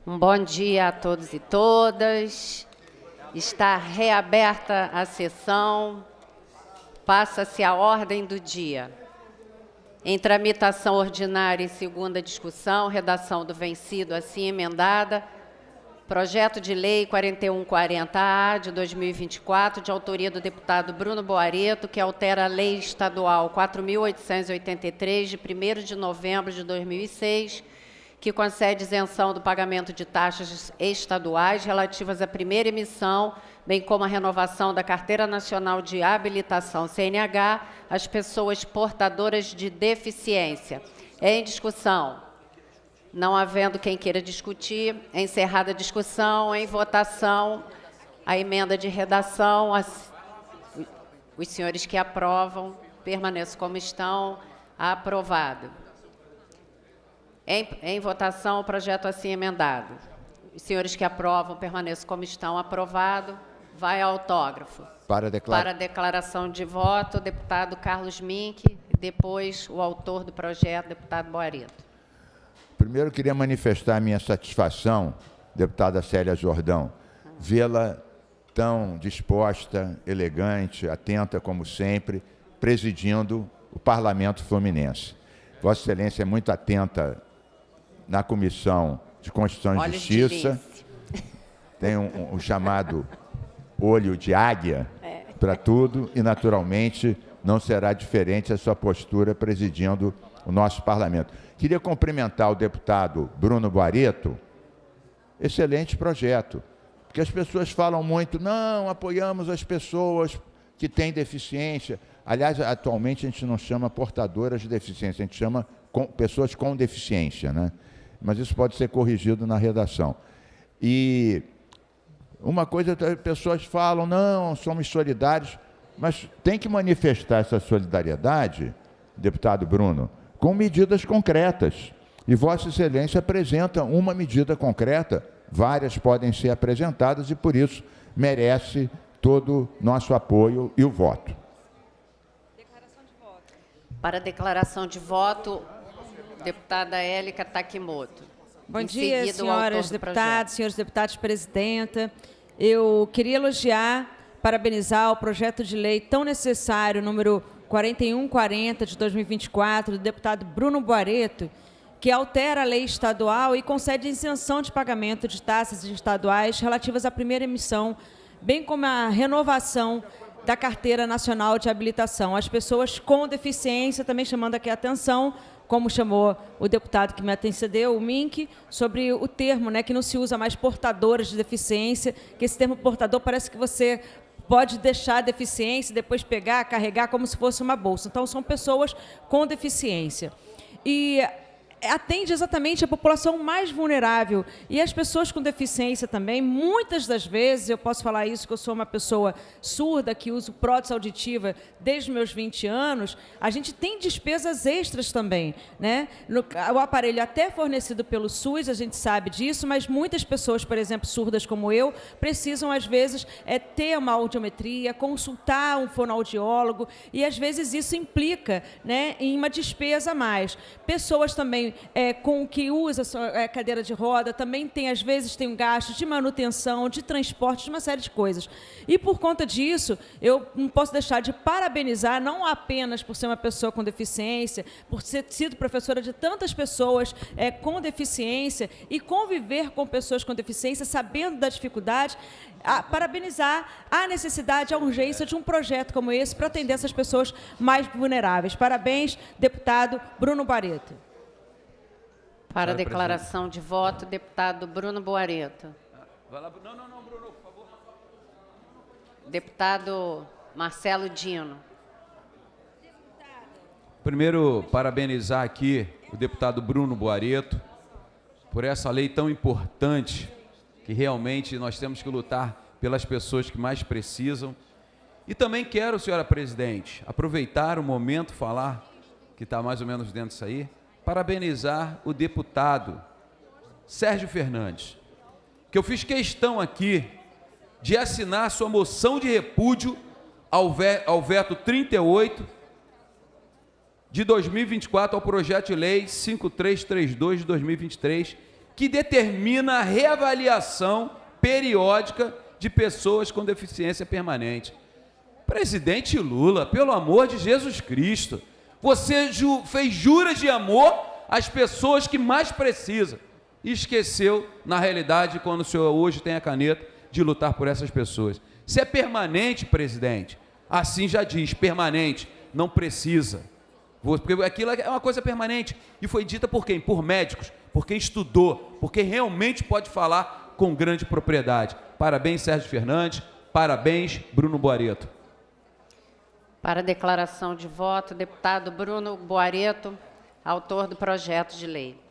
Um bom dia a todos e todas. Está reaberta a sessão. Passa-se a ordem do dia. Em tramitação ordinária e segunda discussão, redação do vencido assim emendada, projeto de lei 4140-A de 2024, de autoria do deputado Bruno Boareto, que altera a lei estadual 4.883, de 1º de novembro de 2006, que concede isenção do pagamento de taxas estaduais relativas à primeira emissão, bem como a renovação da Carteira Nacional de Habilitação, CNH, às pessoas portadoras de deficiência. Em discussão. Não havendo quem queira discutir, encerrada a discussão, em votação, a emenda de redação, os senhores que aprovam, permaneçam como estão, aprovado. Em votação, o projeto assim emendado. Os senhores que aprovam, permaneçam como estão, aprovado. Vai ao autógrafo. Para a declaração de voto, o deputado Carlos Mink, e depois o autor do projeto, deputado Boareto. Primeiro, eu queria manifestar a minha satisfação, deputada Célia Jordão, vê-la tão disposta, elegante, atenta, como sempre, presidindo o Parlamento Fluminense. Vossa Excelência é muito atenta na Comissão de Constituição e Justiça, tem um chamado olho de águia para tudo e, naturalmente, não será diferente a sua postura presidindo o nosso parlamento. Queria cumprimentar o deputado Bruno Boareto, excelente projeto, porque as pessoas falam muito, não, apoiamos as pessoas que têm deficiência. Aliás, atualmente a gente não chama portadoras de deficiência, a gente chama pessoas com deficiência, né? Mas isso pode ser corrigido na redação. E uma coisa, as pessoas falam, não, somos solidários, mas tem que manifestar essa solidariedade, deputado Bruno, com medidas concretas. E Vossa Excelência apresenta uma medida concreta, várias podem ser apresentadas e, por isso, merece todo o nosso apoio e o voto. Declaração de voto. Para a declaração de voto, deputada Élica Takimoto. Bom dia, senhoras deputadas, senhores deputados, presidenta. Eu queria elogiar, parabenizar o projeto de lei tão necessário, número 4140 de 2024, do deputado Bruno Boareto, que altera a lei estadual e concede isenção de pagamento de taxas estaduais relativas à primeira emissão, bem como a renovação da Carteira Nacional de Habilitação. As pessoas com deficiência, também chamando aqui a atenção, como chamou o deputado que me antecedeu, o Mink, sobre o termo, né, que não se usa mais portadoras de deficiência, que esse termo portador parece que você pode deixar a deficiência, depois pegar, carregar como se fosse uma bolsa. Então, são pessoas com deficiência. E atende exatamente a população mais vulnerável. E as pessoas com deficiência também, muitas das vezes, eu posso falar isso, que eu sou uma pessoa surda, que uso prótese auditiva desde os meus 20 anos, a gente tem despesas extras também, né? O aparelho até fornecido pelo SUS, a gente sabe disso, mas muitas pessoas, por exemplo, surdas como eu, precisam, às vezes, ter uma audiometria, consultar um fonoaudiólogo, e, às vezes, isso implica, né, em uma despesa a mais. Pessoas também com que usa cadeira de roda, também tem, às vezes, tem um gasto de manutenção, de transporte, de uma série de coisas. E, por conta disso, eu não posso deixar de parabenizar, não apenas por ser uma pessoa com deficiência, por ter sido professora de tantas pessoas com deficiência e conviver com pessoas com deficiência, sabendo da dificuldade, parabenizar a necessidade, a urgência de um projeto como esse para atender essas pessoas mais vulneráveis. Parabéns, deputado Bruno Boareto. Para a declaração de voto, deputado Bruno Boareto. Não, Bruno, por favor. Deputado Marcelo Dino. Primeiro, parabenizar aqui o deputado Bruno Boareto por essa lei tão importante, que realmente nós temos que lutar pelas pessoas que mais precisam. E também quero, senhora presidente, aproveitar o momento, falar, que está mais ou menos dentro disso aí, parabenizar o deputado Sérgio Fernandes, que eu fiz questão aqui de assinar a sua moção de repúdio ao veto 38 de 2024 ao projeto de lei 5332 de 2023, que determina a reavaliação periódica de pessoas com deficiência permanente. Presidente Lula, pelo amor de Jesus Cristo, você fez juras de amor às pessoas que mais precisam e esqueceu, na realidade, quando o senhor hoje tem a caneta, de lutar por essas pessoas. Se é permanente, presidente, assim já diz, permanente, não precisa. Porque aquilo é uma coisa permanente. E foi dita por quem? Por médicos, por quem estudou, por quem realmente pode falar com grande propriedade. Parabéns, Sérgio Fernandes. Parabéns, Bruno Boareto. Para a declaração de voto, deputado Bruno Boareto, autor do projeto de lei.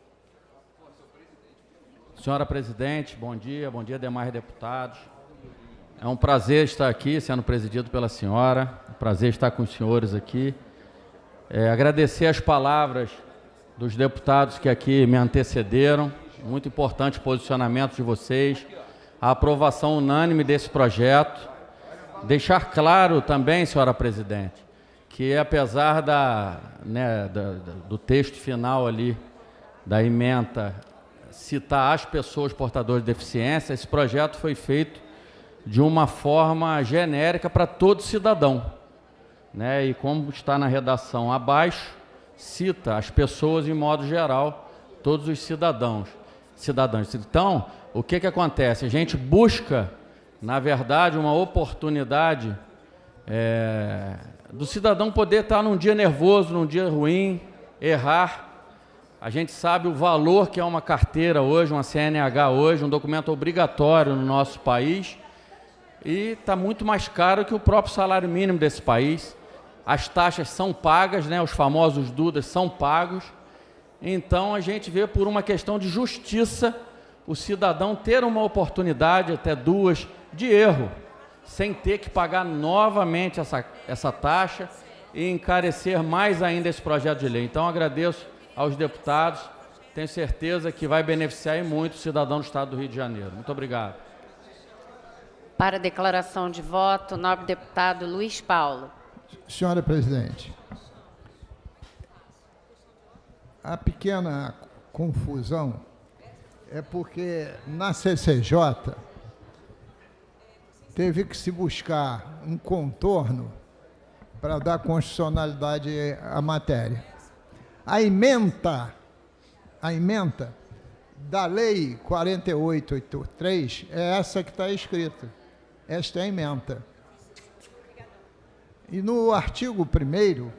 Senhora presidente, bom dia demais deputados. É um prazer estar aqui, sendo presidido pela senhora, um prazer estar com os senhores aqui. Agradecer as palavras dos deputados que aqui me antecederam, muito importante o posicionamento de vocês, a aprovação unânime desse projeto. Deixar claro também, senhora presidente, que apesar do texto final ali, da ementa, citar as pessoas portadoras de deficiência, esse projeto foi feito de uma forma genérica para todo cidadão, né? E como está na redação abaixo, cita as pessoas em modo geral, todos os cidadãos. Então, o que acontece? A gente busca, na verdade, uma oportunidade do cidadão poder estar num dia nervoso, num dia ruim, errar. A gente sabe o valor que é uma carteira hoje, uma CNH hoje, um documento obrigatório no nosso país, e está muito mais caro que o próprio salário mínimo desse país. As taxas são pagas, né? Os famosos Dudas são pagos. Então, a gente vê por uma questão de justiça o cidadão ter uma oportunidade, até duas, de erro, sem ter que pagar novamente essa taxa e encarecer mais ainda esse projeto de lei. Então, agradeço aos deputados, tenho certeza que vai beneficiar e muito o cidadão do Estado do Rio de Janeiro. Muito obrigado. Para a declaração de voto, o nobre deputado Luiz Paulo. Senhora presidente, a pequena confusão é porque na CCJ teve que se buscar um contorno para dar constitucionalidade à matéria. A ementa da Lei 4883 é essa que está escrita. Esta é a ementa. E no artigo 1º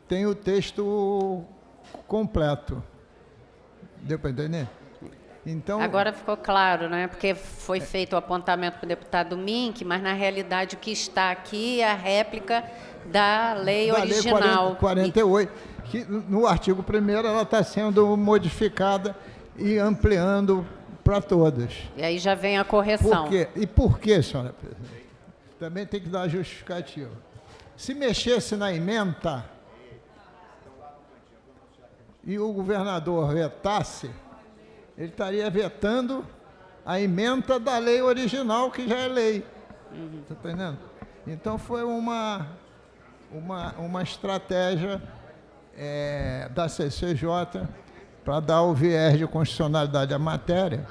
tem o texto completo. Deu para entender? Então, agora ficou claro, né? Porque foi feito o apontamento para o deputado Mink, mas na realidade o que está aqui é a réplica da lei original. Lei 48, que no artigo 1º ela está sendo modificada e ampliando para todas. E aí já vem a correção. Por quê? E por quê, senhora presidente? Também tem que dar justificativa. Se mexesse na ementa e o governador vetasse, ele estaria vetando a ementa da lei original, que já é lei. Está entendendo? Então, foi uma estratégia da CCJ para dar o viés de constitucionalidade à matéria,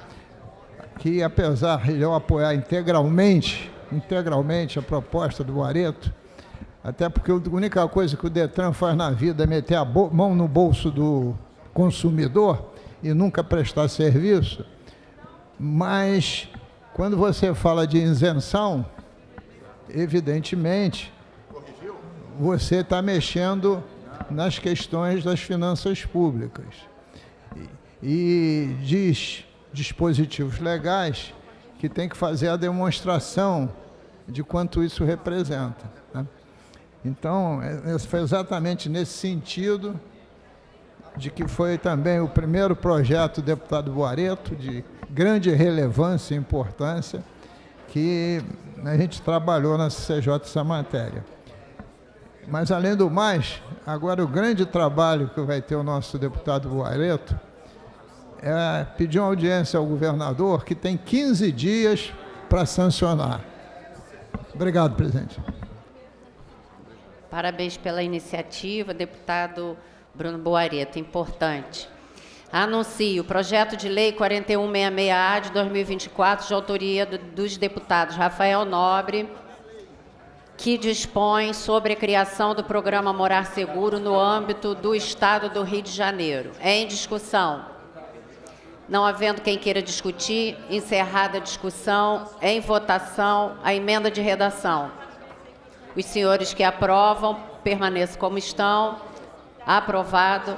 que, apesar de eu apoiar integralmente a proposta do Boareto, até porque a única coisa que o Detran faz na vida é meter a mão no bolso do consumidor e nunca prestar serviço, mas quando você fala de isenção, evidentemente, você está mexendo nas questões das finanças públicas. E diz dispositivos legais que tem que fazer a demonstração de quanto isso representa, né? Então, foi exatamente nesse sentido de que foi também o primeiro projeto do deputado Boareto, de grande relevância e importância, que a gente trabalhou na CCJ essa matéria. Mas, além do mais, agora o grande trabalho que vai ter o nosso deputado Boareto é pedir uma audiência ao governador, que tem 15 dias para sancionar. Obrigado, presidente. Parabéns pela iniciativa, deputado Bruno Boareto, importante. Anuncio o projeto de lei 4166-A de 2024, de autoria dos deputados Rafael Nobre, que dispõe sobre a criação do programa Morar Seguro no âmbito do Estado do Rio de Janeiro. É em discussão. Não havendo quem queira discutir, encerrada a discussão, em votação, a emenda de redação. Os senhores que aprovam, permaneçam como estão. Aprovado.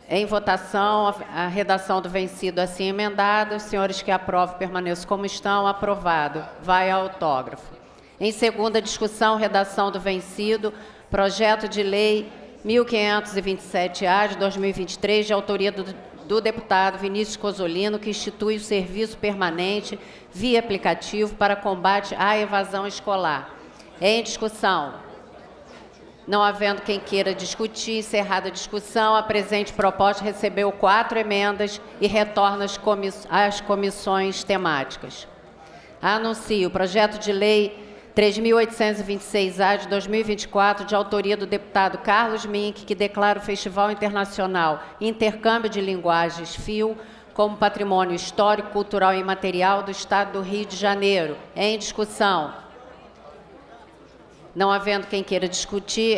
Em votação, a redação do vencido assim emendada. Os senhores que aprovam, permaneçam como estão. Aprovado. Vai ao autógrafo. Em segunda discussão, redação do vencido, projeto de lei 1527-A de 2023, de autoria do deputado Vinícius Cozzolino, que institui o serviço permanente via aplicativo para combate à evasão escolar. Em discussão. Não havendo quem queira discutir, encerrada a discussão, a presente proposta recebeu 4 emendas e retorna às comissões temáticas. Anuncio o projeto de lei 3.826-A de 2024, de autoria do deputado Carlos Mink, que declara o Festival Internacional Intercâmbio de Linguagens FIO como patrimônio histórico, cultural e imaterial do Estado do Rio de Janeiro. Em discussão. Não havendo quem queira discutir,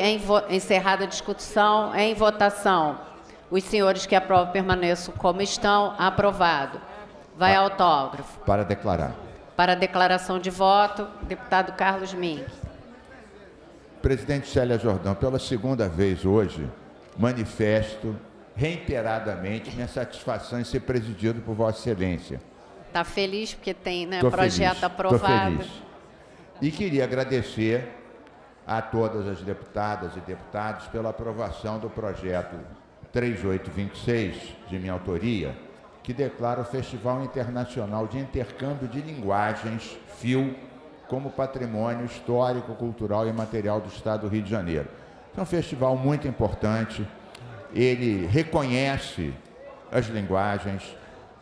encerrada a discussão, em votação. Os senhores que aprovam permaneçam como estão. Aprovado. Vai ao autógrafo. Para declarar. Para a declaração de voto, deputado Carlos Mink. Presidente Célia Jordão, pela segunda vez hoje, manifesto reiteradamente minha satisfação em ser presidido por Vossa Excelência. Está feliz porque tem, né, projeto feliz, aprovado. Estou feliz. E queria agradecer a todas as deputadas e deputados pela aprovação do projeto 3826, de minha autoria, que declara o Festival Internacional de Intercâmbio de Linguagens, FIO, como patrimônio histórico, cultural e material do Estado do Rio de Janeiro. É um festival muito importante, ele reconhece as linguagens,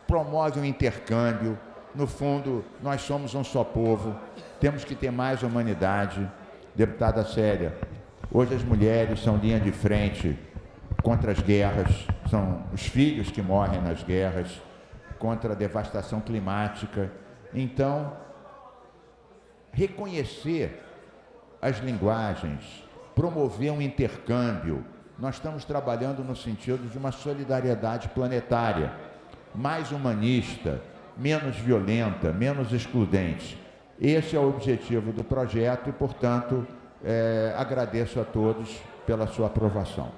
promove o intercâmbio. No fundo, nós somos um só povo, temos que ter mais humanidade. Deputada Célia, hoje as mulheres são linha de frente contra as guerras, são os filhos que morrem nas guerras, contra a devastação climática. Então, reconhecer as linguagens, promover um intercâmbio, nós estamos trabalhando no sentido de uma solidariedade planetária, mais humanista, menos violenta, menos excludente. Esse é o objetivo do projeto e, portanto, agradeço a todos pela sua aprovação.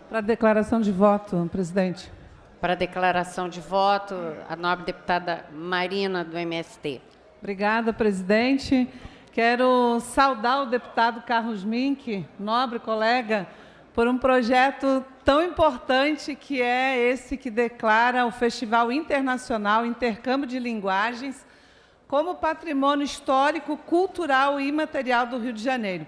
Para a declaração de voto, presidente. Para a declaração de voto, a nobre deputada Marina, do MST. Obrigada, presidente. Quero saudar o deputado Carlos Mink, nobre colega, por um projeto tão importante que é esse que declara o Festival Internacional Intercâmbio de Linguagens como patrimônio histórico, cultural e imaterial do Rio de Janeiro.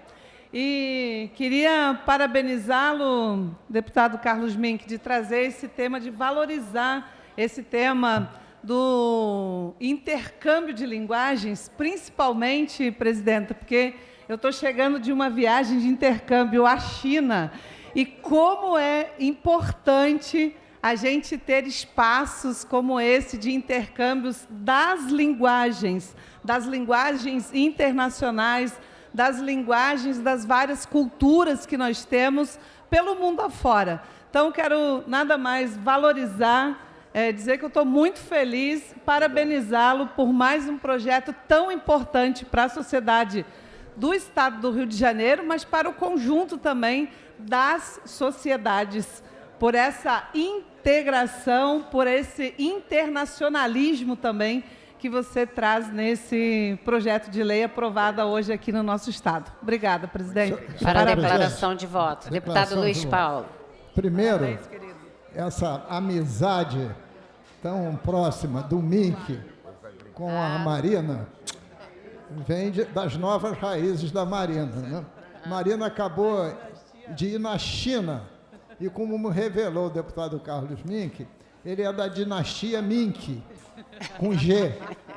E queria parabenizá-lo, deputado Carlos Mink, de trazer esse tema, de valorizar esse tema do intercâmbio de linguagens, principalmente, presidenta, porque eu estou chegando de uma viagem de intercâmbio à China, e como é importante a gente ter espaços como esse de intercâmbios das linguagens internacionais, das linguagens das várias culturas que nós temos pelo mundo afora. Então, quero nada mais valorizar, dizer que eu estou muito feliz, parabenizá-lo por mais um projeto tão importante para a sociedade do Estado do Rio de Janeiro, mas para o conjunto também das sociedades, por essa integração, por esse internacionalismo também que você traz nesse projeto de lei aprovado hoje aqui no nosso Estado. Obrigada, presidente. Para a declaração de voto, deputado Luiz Paulo. Primeiro, essa amizade tão próxima do Mink com a Marina vem das novas raízes da Marina, né? Marina acabou de ir na China e, como revelou o deputado Carlos Mink, ele é da dinastia Mink, com G.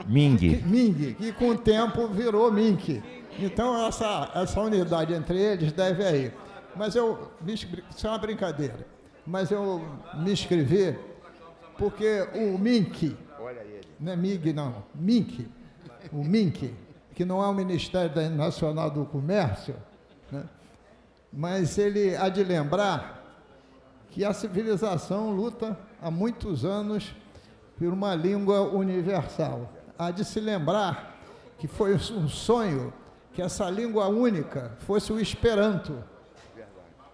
Ming. Ming, e com o tempo virou Mink. Então, essa unidade entre eles deve aí. Mas isso é uma brincadeira. mas eu me inscrevi porque o MINC, não é MIG não, MINC, o MINC, que não é o Ministério Nacional do Comércio, né? Mas ele há de lembrar que a civilização luta há muitos anos por uma língua universal. Há de se lembrar que foi um sonho que essa língua única fosse o Esperanto,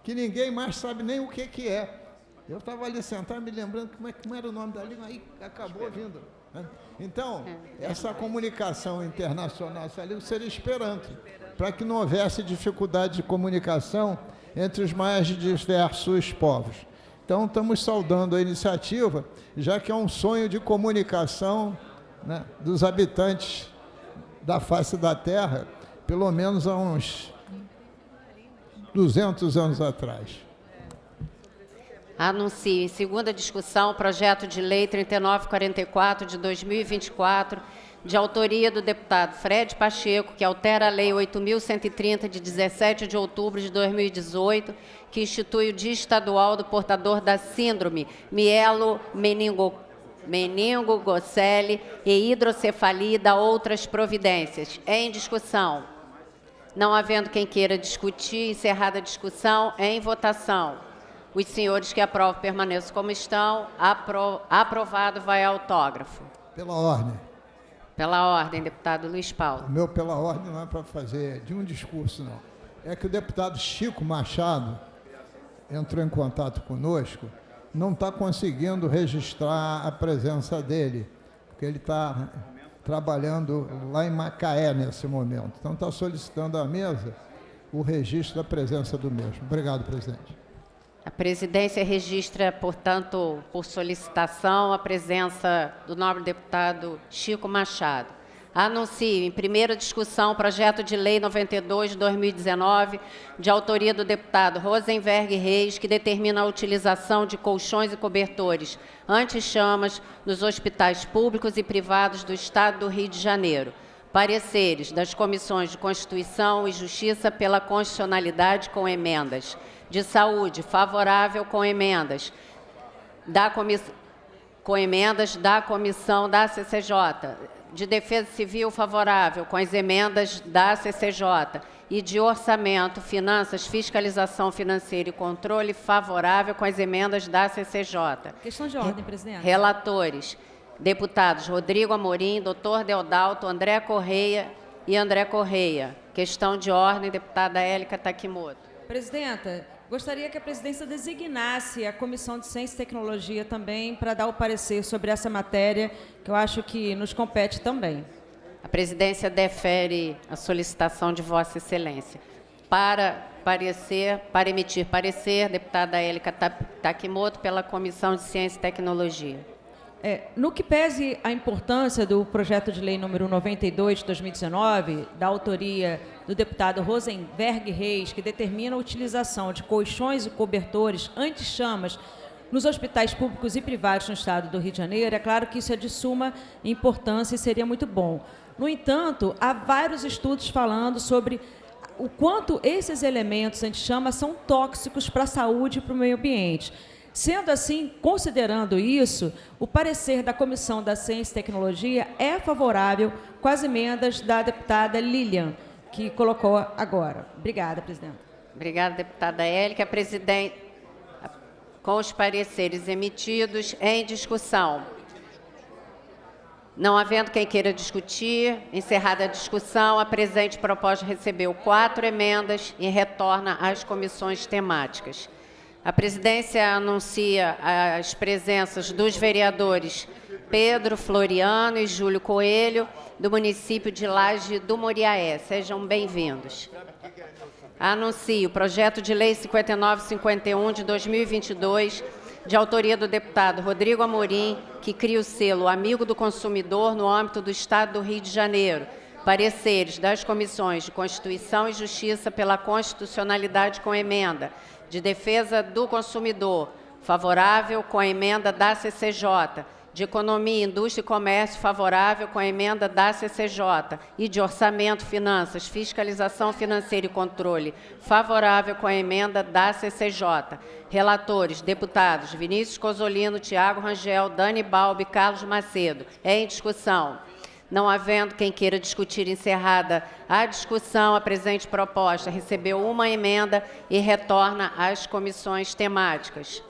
que ninguém mais sabe nem o que é. Eu estava ali sentado me lembrando como era o nome da língua, aí acabou vindo, né? Então, essa comunicação internacional, essa língua seria Esperanto, para que não houvesse dificuldade de comunicação entre os mais diversos povos. Então, estamos saudando a iniciativa, já que é um sonho de comunicação, né, dos habitantes da face da Terra, pelo menos há uns 200 anos atrás. Anuncio em segunda discussão o projeto de lei 3944 de 2024, de autoria do deputado Fred Pacheco, que altera a lei 8.130 de 17 de outubro de 2018, que institui o Dia Estadual do Portador da Síndrome meningocele e hidrocefalia e da outras providências. Em discussão. Não havendo quem queira discutir, encerrada a discussão, em votação. Os senhores que aprovam permaneçam como estão. Aprovado, vai autógrafo. Pela ordem. Pela ordem, deputado Luiz Paulo. O meu pela ordem não é para fazer de um discurso, não. É que o deputado Chico Machado entrou em contato conosco, não está conseguindo registrar a presença dele, porque ele está trabalhando lá em Macaé nesse momento. Então, está solicitando à mesa o registro da presença do mesmo. Obrigado, presidente. A presidência registra, portanto, por solicitação, a presença do nobre deputado Chico Machado. Anuncio em primeira discussão o projeto de lei 92 de 2019, de autoria do deputado Rosenberg Reis, que determina a utilização de colchões e cobertores anti-chamas nos hospitais públicos e privados do Estado do Rio de Janeiro. Pareceres das comissões de Constituição e Justiça pela constitucionalidade com emendas. De Saúde, favorável com emendas da Comissão da CCJ. De Defesa Civil, favorável com as emendas da CCJ. E de Orçamento, Finanças, Fiscalização Financeira e Controle, favorável com as emendas da CCJ. Questão de ordem, presidente. Relatores, deputados Rodrigo Amorim, doutor Deodalto, André Correia e André Correia. Questão de ordem, deputada Élica Takimoto. Presidenta, gostaria que a presidência designasse a Comissão de Ciência e Tecnologia também para dar o parecer sobre essa matéria, que eu acho que nos compete também. A presidência defere a solicitação de Vossa Excelência. Para emitir parecer, deputada Élica Takimoto, pela Comissão de Ciência e Tecnologia. No que pese a importância do projeto de lei número 92 de 2019, da autoria do deputado Rosenberg Reis, que determina a utilização de colchões e cobertores anti-chamas nos hospitais públicos e privados no Estado do Rio de Janeiro, é claro que isso é de suma importância e seria muito bom. No entanto, há vários estudos falando sobre o quanto esses elementos anti-chamas são tóxicos para a saúde e para o meio ambiente. Sendo assim, considerando isso, o parecer da Comissão da Ciência e Tecnologia é favorável com as emendas da deputada Lilian, que colocou agora. Obrigada, presidente. Obrigada, deputada Élica. Presidente, com os pareceres emitidos, em discussão. Não havendo quem queira discutir, encerrada a discussão, a presente proposta recebeu 4 emendas e retorna às comissões temáticas. A presidência anuncia as presenças dos vereadores Pedro Floriano e Júlio Coelho, do município de Laje do Moriaé. Sejam bem-vindos. Anuncio o projeto de lei 5951 de 2022, de autoria do deputado Rodrigo Amorim, que cria o selo Amigo do Consumidor no âmbito do Estado do Rio de Janeiro. Pareceres das comissões de Constituição e Justiça pela constitucionalidade com emenda. De Defesa do Consumidor, favorável com a emenda da CCJ. de Economia, Indústria e Comércio, favorável com a emenda da CCJ, e de Orçamento, Finanças, Fiscalização Financeira e Controle, favorável com a emenda da CCJ. Relatores, deputados Vinícius Cozzolino, Tiago Rangel, Dani Balbi, Carlos Macedo. Em discussão. Não havendo quem queira discutir, encerrada a discussão, a presente proposta recebeu uma emenda e retorna às comissões temáticas.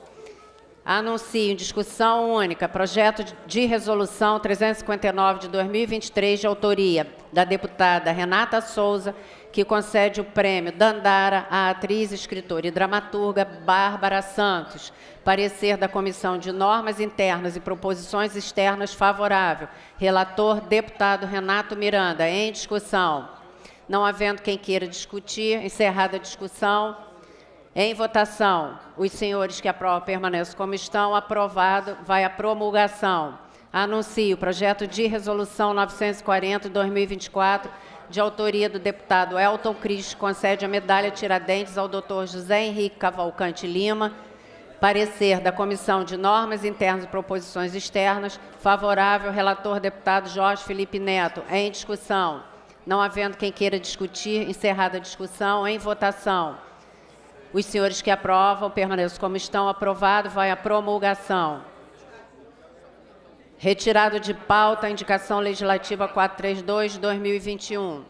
Anuncio em discussão única projeto de resolução 359 de 2023, de autoria da deputada Renata Souza, que concede o prêmio Dandara à atriz, escritora e dramaturga Bárbara Santos. Parecer da Comissão de Normas Internas e Proposições Externas favorável. Relator, deputado Renato Miranda. Em discussão. Não havendo quem queira discutir, encerrada a discussão. Em votação, os senhores que aprovam permanecem como estão. Aprovado, vai à promulgação. Anuncio o projeto de resolução 940 de 2024, de autoria do deputado Elton Cristo, concede a medalha Tiradentes ao Dr. José Henrique Cavalcante Lima. Parecer da Comissão de Normas Internas e Proposições Externas, favorável, relator deputado Jorge Felipe Neto. Em discussão. Não havendo quem queira discutir, encerrada a discussão. Em votação. Os senhores que aprovam permaneçam como estão. Aprovado, vai à promulgação. Retirado de pauta a indicação legislativa 432 de 2021.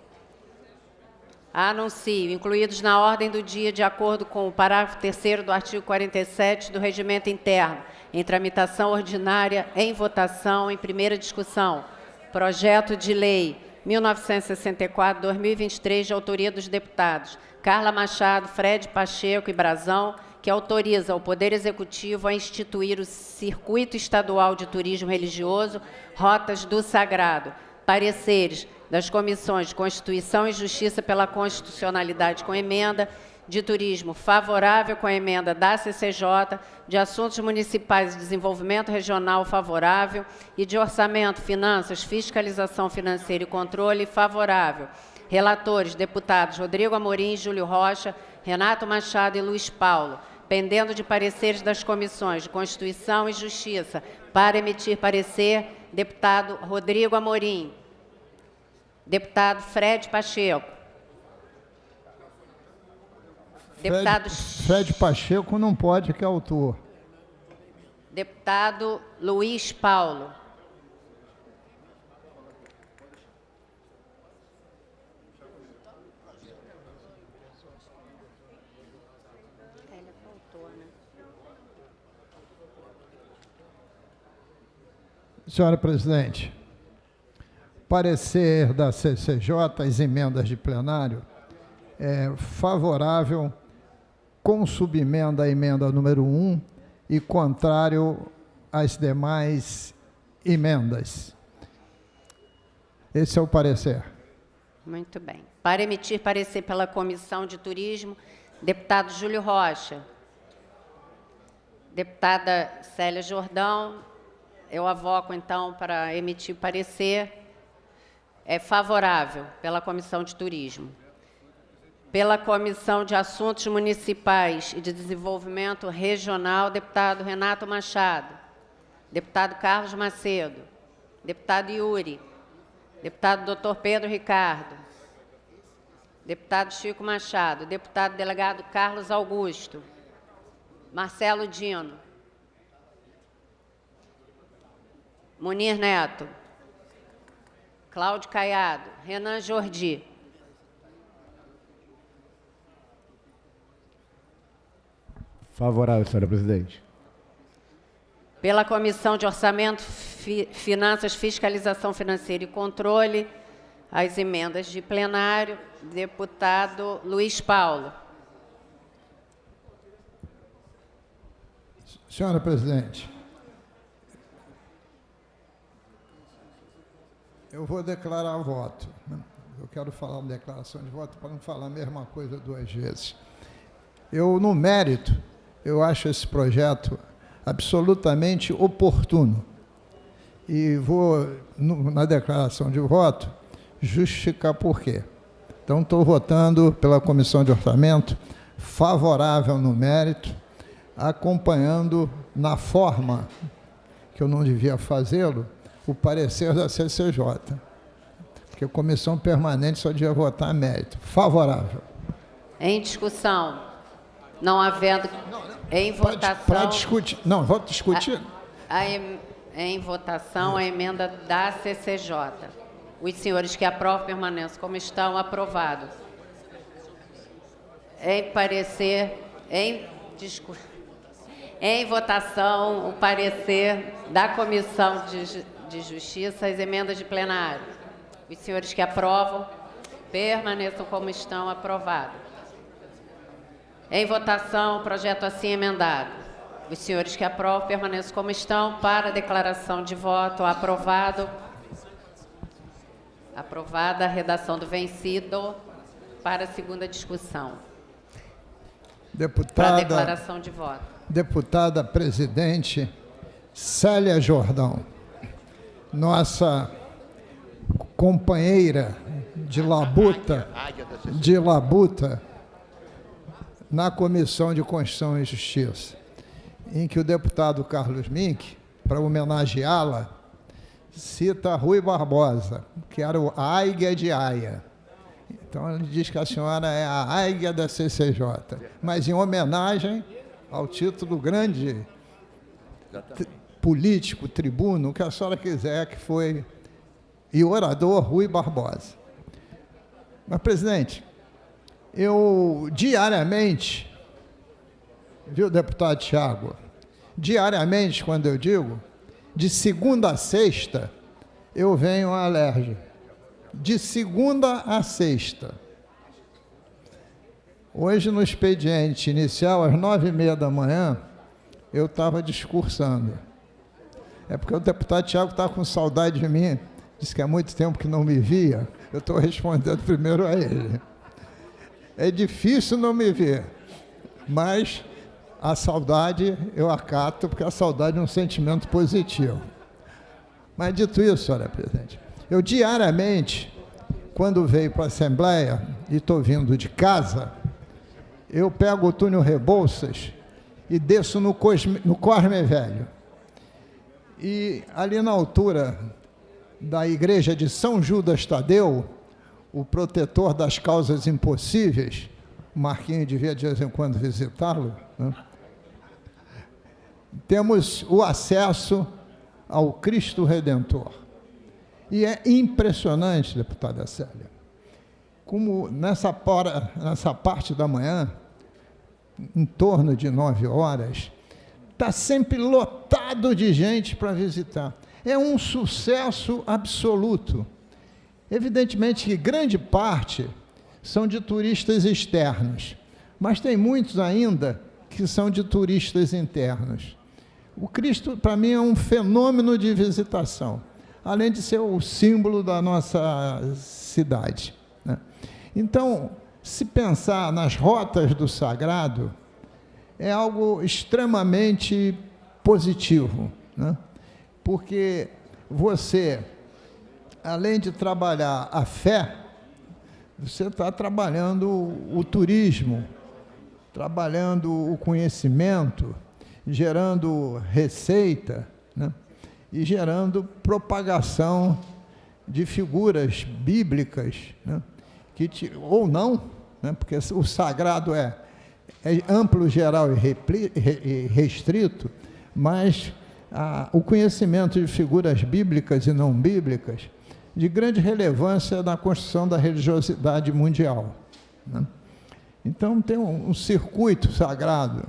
Anuncio, incluídos na ordem do dia, de acordo com o parágrafo 3º do artigo 47 do Regimento Interno, em tramitação ordinária, em votação, em primeira discussão, projeto de lei 1964-2023, de autoria dos deputados Carla Machado, Fred Pacheco e Brazão, que autoriza o Poder Executivo a instituir o Circuito Estadual de Turismo Religioso, Rotas do Sagrado. Pareceres das Comissões de Constituição e Justiça pela Constitucionalidade com emenda, de Turismo favorável com a emenda da CCJ, de Assuntos Municipais e Desenvolvimento Regional favorável e de Orçamento, Finanças, Fiscalização Financeira e Controle favorável. Relatores, deputados Rodrigo Amorim, Júlio Rocha, Renato Machado e Luiz Paulo. Pendendo de pareceres das Comissões de Constituição e Justiça, para emitir parecer, deputado Rodrigo Amorim, deputado Fred Pacheco, deputado Fred Pacheco não pode, que é autor. Deputado Luiz Paulo. Senhora presidente, parecer da CCJ, as emendas de plenário, é favorável com subemenda à emenda número 1 e contrário às demais emendas. Esse é o parecer. Muito bem. Para emitir parecer pela Comissão de Turismo, deputado Júlio Rocha. Deputada Célia Jordão, eu avoco, então, para emitir parecer favorável pela Comissão de Turismo. Pela Comissão de Assuntos Municipais e de Desenvolvimento Regional, deputado Renato Machado, deputado Carlos Macedo, deputado Yuri, deputado Dr. Pedro Ricardo, deputado Chico Machado, deputado delegado Carlos Augusto, Marcelo Dino, Munir Neto, Cláudio Caiado, Renan Jordi. Favorável, senhora presidente. Pela Comissão de Orçamento, Finanças, Fiscalização Financeira e Controle, as emendas de plenário, deputado Luiz Paulo. Senhora presidente, eu vou declarar voto. Eu quero falar uma declaração de voto para não falar a mesma coisa duas vezes. Eu, no mérito, eu acho esse projeto absolutamente oportuno. E vou, na declaração de voto, justificar por quê. Então, estou votando pela Comissão de Orçamento, favorável no mérito, acompanhando na forma que eu não devia fazê-lo, o parecer da CCJ. Porque a comissão permanente só devia votar mérito. Favorável. Em discussão. Não havendo... Em votação... Para discutir... Não, vou discutir... Em votação, a emenda da CCJ. Os senhores que aprovam permaneçam como estão, aprovado. Em parecer... Em votação, o parecer da Comissão de Justiça, as emendas de plenário. Os senhores que aprovam, permaneçam como estão, aprovado. Em votação, o projeto assim emendado. Os senhores que aprovam, permaneçam como estão, para declaração de voto, aprovado. Aprovada a redação do vencido, para a segunda discussão. Deputada, para declaração de voto. Deputada presidente Célia Jordão, nossa companheira de labuta na Comissão de Constituição e Justiça, em que o deputado Carlos Mink, para homenageá-la, cita Rui Barbosa, que era o águia de Aia. Então, ele diz que a senhora é a águia da CCJ, mas em homenagem ao título grande político, tribuno, o que a senhora quiser, que foi, e orador Rui Barbosa. Mas, presidente, eu diariamente, viu, deputado Thiago, diariamente, quando eu digo, de segunda a sexta, eu venho à Alerj. De segunda a sexta. Hoje, no expediente inicial, às 9h30 da manhã, eu estava discursando. É porque o deputado Thiago está com saudade de mim, disse que há muito tempo que não me via, eu estou respondendo primeiro a ele. É difícil não me ver, mas a saudade eu acato, porque a saudade é um sentimento positivo. Mas, dito isso, senhora presidente, eu diariamente, quando venho para a Assembleia, e estou vindo de casa, eu pego o túnel Rebouças e desço no Cosme Velho. E ali na altura da igreja de São Judas Tadeu, o protetor das causas impossíveis, o Marquinhos devia de vez em quando visitá-lo, né? Temos o acesso ao Cristo Redentor. E é impressionante, deputada Célia, como nessa parte da manhã, em torno de 9 horas, está sempre lotado de gente para visitar. É um sucesso absoluto. Evidentemente que grande parte são de turistas externos, mas tem muitos ainda que são de turistas internos. O Cristo, para mim, é um fenômeno de visitação, além de ser o símbolo da nossa cidade, né? Então, se pensar nas rotas do sagrado, é algo extremamente positivo, né? Porque você, além de trabalhar a fé, você está trabalhando o turismo, trabalhando o conhecimento, gerando receita, né? E gerando propagação de figuras bíblicas, né? Ou não, né? Porque o sagrado é amplo, geral e restrito, mas o conhecimento de figuras bíblicas e não bíblicas de grande relevância na construção da religiosidade mundial, né? Então, tem um circuito sagrado,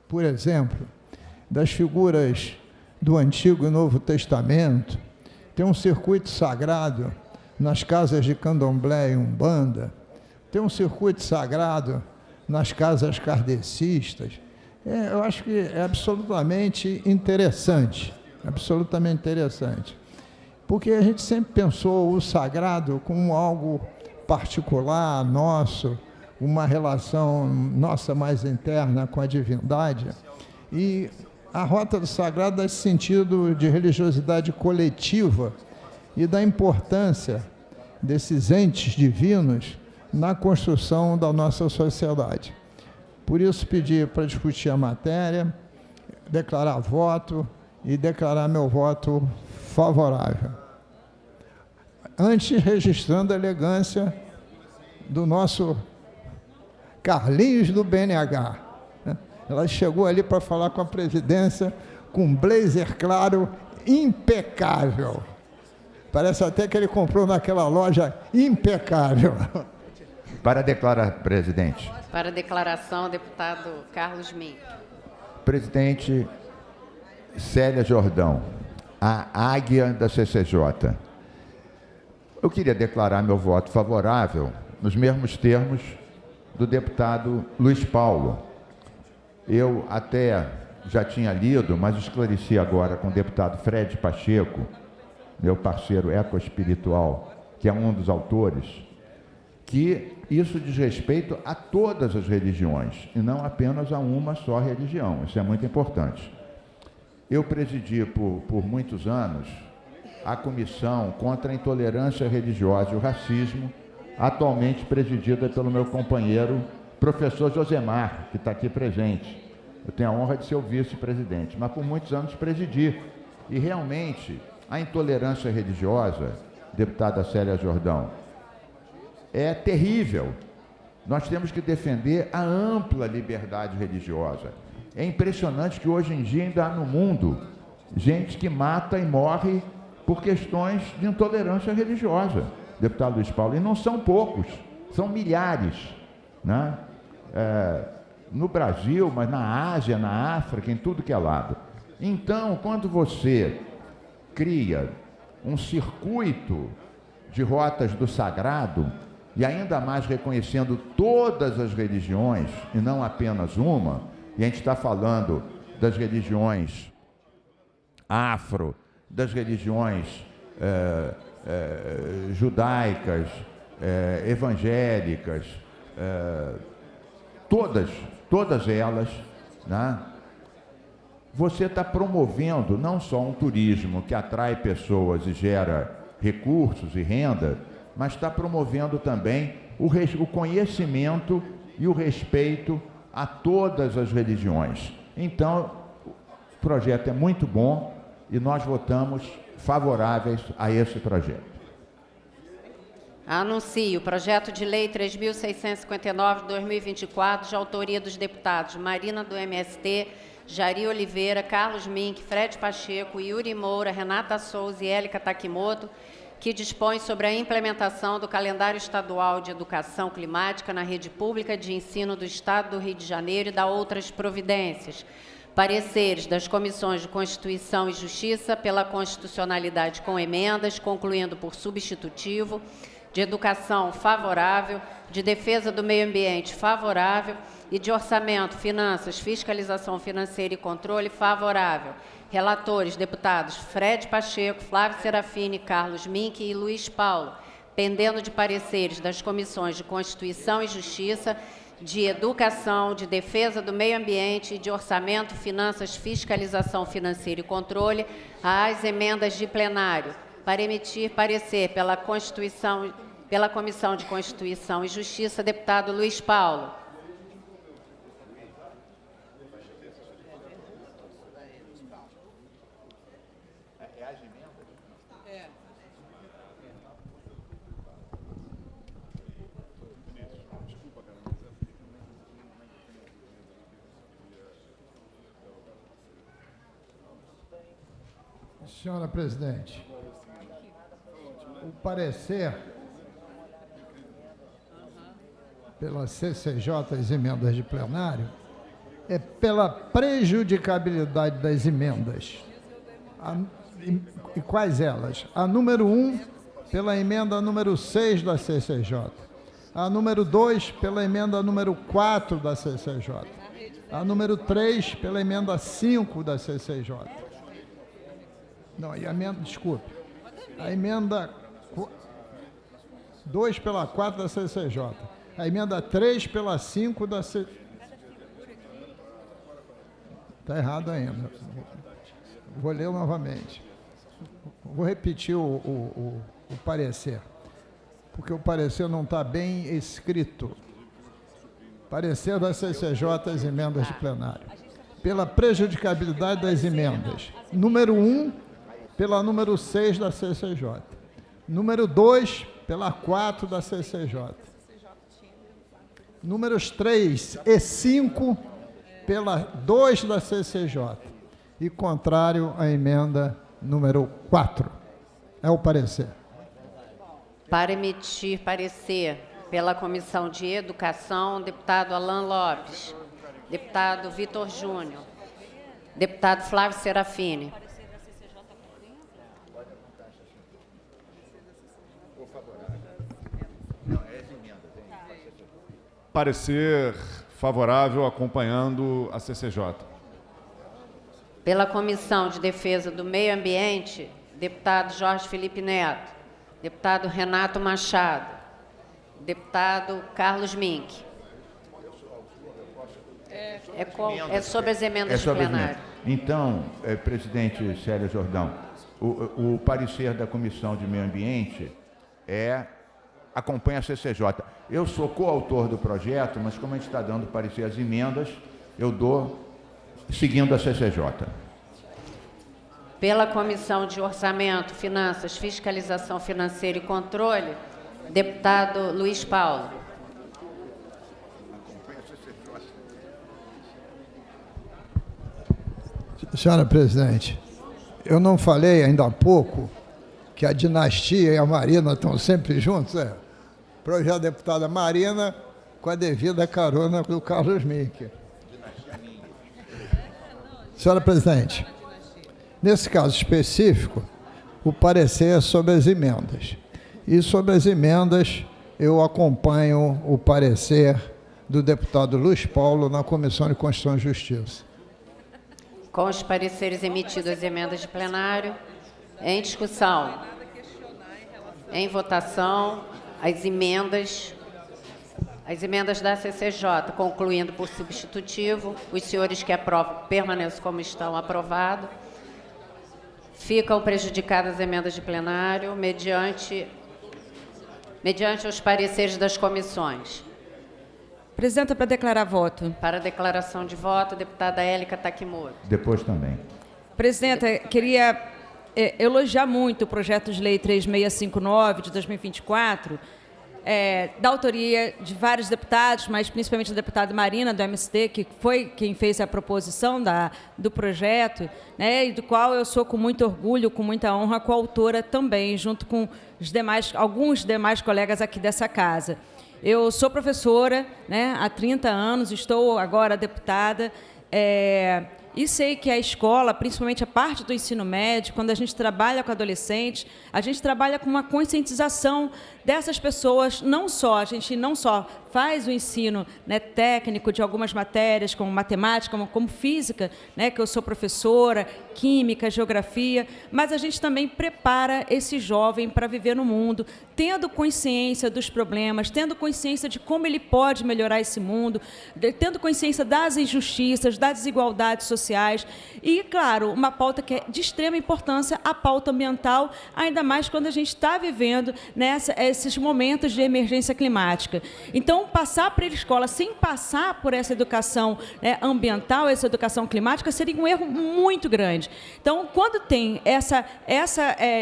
por exemplo, das figuras do Antigo e Novo Testamento, tem um circuito sagrado nas casas de candomblé e umbanda, tem um circuito sagrado nas casas kardecistas. Eu acho que é absolutamente interessante, porque a gente sempre pensou o sagrado como algo particular, nosso, uma relação nossa mais interna com a divindade, e a Rota do Sagrado dá esse sentido de religiosidade coletiva e da importância desses entes divinos na construção da nossa sociedade. Por isso, pedi para discutir a matéria, declarar voto e declarar meu voto favorável. Antes, registrando a elegância do nosso Carlinhos do BNH. Ela chegou ali para falar com a presidência com um blazer claro, impecável. Parece até que ele comprou naquela loja impecável. Para declarar, presidente. Para a declaração, deputado Carlos Mink. Presidente Célia Jordão, a águia da CCJ. Eu queria declarar meu voto favorável nos mesmos termos do deputado Luiz Paulo. Eu até já tinha lido, mas esclareci agora com o deputado Fred Pacheco, meu parceiro ecoespiritual, que é um dos autores, que isso diz respeito a todas as religiões, e não apenas a uma só religião. Isso é muito importante. Eu presidi por muitos anos a Comissão contra a Intolerância Religiosa e o Racismo, atualmente presidida pelo meu companheiro, professor Josemar, que está aqui presente. Eu tenho a honra de ser o vice-presidente, mas por muitos anos presidi. E realmente, a intolerância religiosa, deputada Célia Jordão, é terrível. Nós temos que defender a ampla liberdade religiosa. É impressionante que hoje em dia ainda há no mundo gente que mata e morre por questões de intolerância religiosa, deputado Luiz Paulo, e não são poucos, são milhares, né? No Brasil, mas na Ásia, na África, em tudo que é lado. Então, quando você cria um circuito de rotas do sagrado, e ainda mais reconhecendo todas as religiões, e não apenas uma, e a gente está falando das religiões afro, das religiões judaicas, evangélicas, todas elas, né? Você está promovendo não só um turismo que atrai pessoas e gera recursos e renda, mas está promovendo também o conhecimento e o respeito a todas as religiões. Então, o projeto é muito bom e nós votamos favoráveis a esse projeto. Anuncio o projeto de lei 3.659 de 2024, de autoria dos deputados Marina do MST, Jari Oliveira, Carlos Mink, Fred Pacheco, Yuri Moura, Renata Souza e Élica Takimoto, que dispõe sobre a implementação do calendário estadual de educação climática na rede pública de ensino do Estado do Rio de Janeiro e da outras providências. Pareceres das comissões de Constituição e Justiça pela constitucionalidade com emendas, concluindo por substitutivo, de Educação favorável, de Defesa do Meio Ambiente favorável e de Orçamento, Finanças, Fiscalização Financeira e Controle favorável. Relatores, deputados Fred Pacheco, Flávio Serafini, Carlos Mink e Luiz Paulo, pendendo de pareceres das comissões de Constituição e Justiça, de Educação, de Defesa do Meio Ambiente e de Orçamento, Finanças, Fiscalização Financeira e Controle, às emendas de plenário, para emitir parecer pela Comissão de Constituição e Justiça, deputado Luiz Paulo. Senhora presidente, o parecer pela CCJ, as emendas de plenário, é pela prejudicabilidade das emendas. E quais elas? A número 1, pela emenda número 6 da CCJ. A número 2, pela emenda número 4 da CCJ. A número 3, pela emenda 5 da CCJ. Não, e a emenda, desculpe. A emenda 2 pela 4 da CCJ. A emenda 3 pela 5 da CCJ. Está errado ainda. Vou ler novamente. Vou repetir o parecer, porque o parecer não está bem escrito. Parecer da CCJ, as emendas de plenário. pela prejudicabilidade das emendas. Número 1, pela número 6 da CCJ. Número 2, pela 4 da CCJ. Números 3 e 5, pela 2 da CCJ. E contrário à emenda número 4. É o parecer. Para emitir parecer pela Comissão de Educação, deputado Alan Lopes, deputado Vitor Júnior, deputado Flávio Serafini. Parecer favorável acompanhando a CCJ. Pela Comissão de Defesa do Meio Ambiente, deputado Jorge Felipe Neto, deputado Renato Machado, deputado Carlos Mink. É sobre as emendas de plenário. Então, presidente Célia Jordão, o parecer da Comissão de Meio Ambiente acompanha a CCJ. Eu sou coautor do projeto, mas como a gente está dando parecer às emendas, eu dou seguindo a CCJ. Pela Comissão de Orçamento, Finanças, Fiscalização Financeira e Controle, deputado Luiz Paulo. Senhora presidente, eu não falei ainda há pouco que a dinastia e a Marina estão sempre juntos? Projeto da deputada Marina com a devida carona do Carlos Mink. Senhora presidente, nesse caso específico, o parecer é sobre as emendas. E sobre as emendas, eu acompanho o parecer do deputado Luiz Paulo na Comissão de Constituição e Justiça. Com os pareceres emitidos às emendas de plenário, em discussão, em votação, as emendas da CCJ, concluindo por substitutivo, os senhores que aprovam permaneçam como estão, aprovado. Ficam prejudicadas as emendas de plenário mediante os pareceres das comissões. Presidenta, para declarar voto. Para declaração de voto, deputada Élica Takimoto. Depois também. Presidenta, queria elogiar muito o projeto de lei 3659 de 2024, da autoria de vários deputados, mas principalmente da deputada Marina, do MST, que foi quem fez a proposição do projeto, né, e do qual eu sou com muito orgulho, com muita honra, coautora também, junto com alguns demais colegas aqui dessa casa. Eu sou professora, né, há 30 anos, estou agora deputada, e sei que a escola, principalmente a parte do ensino médio, quando a gente trabalha com adolescentes, a gente trabalha com uma conscientização dessas pessoas, a gente não só faz o ensino, né, técnico de algumas matérias, como matemática, como física, né, que eu sou professora, química, geografia, mas a gente também prepara esse jovem para viver no mundo, tendo consciência dos problemas, tendo consciência de como ele pode melhorar esse mundo, tendo consciência das injustiças, das desigualdades sociais e, claro, uma pauta que é de extrema importância, a pauta ambiental, ainda mais quando a gente está vivendo esses momentos de emergência climática. Então, passar para a escola sem passar por essa educação, né, ambiental, essa educação climática, seria um erro muito grande. Então, quando tem essa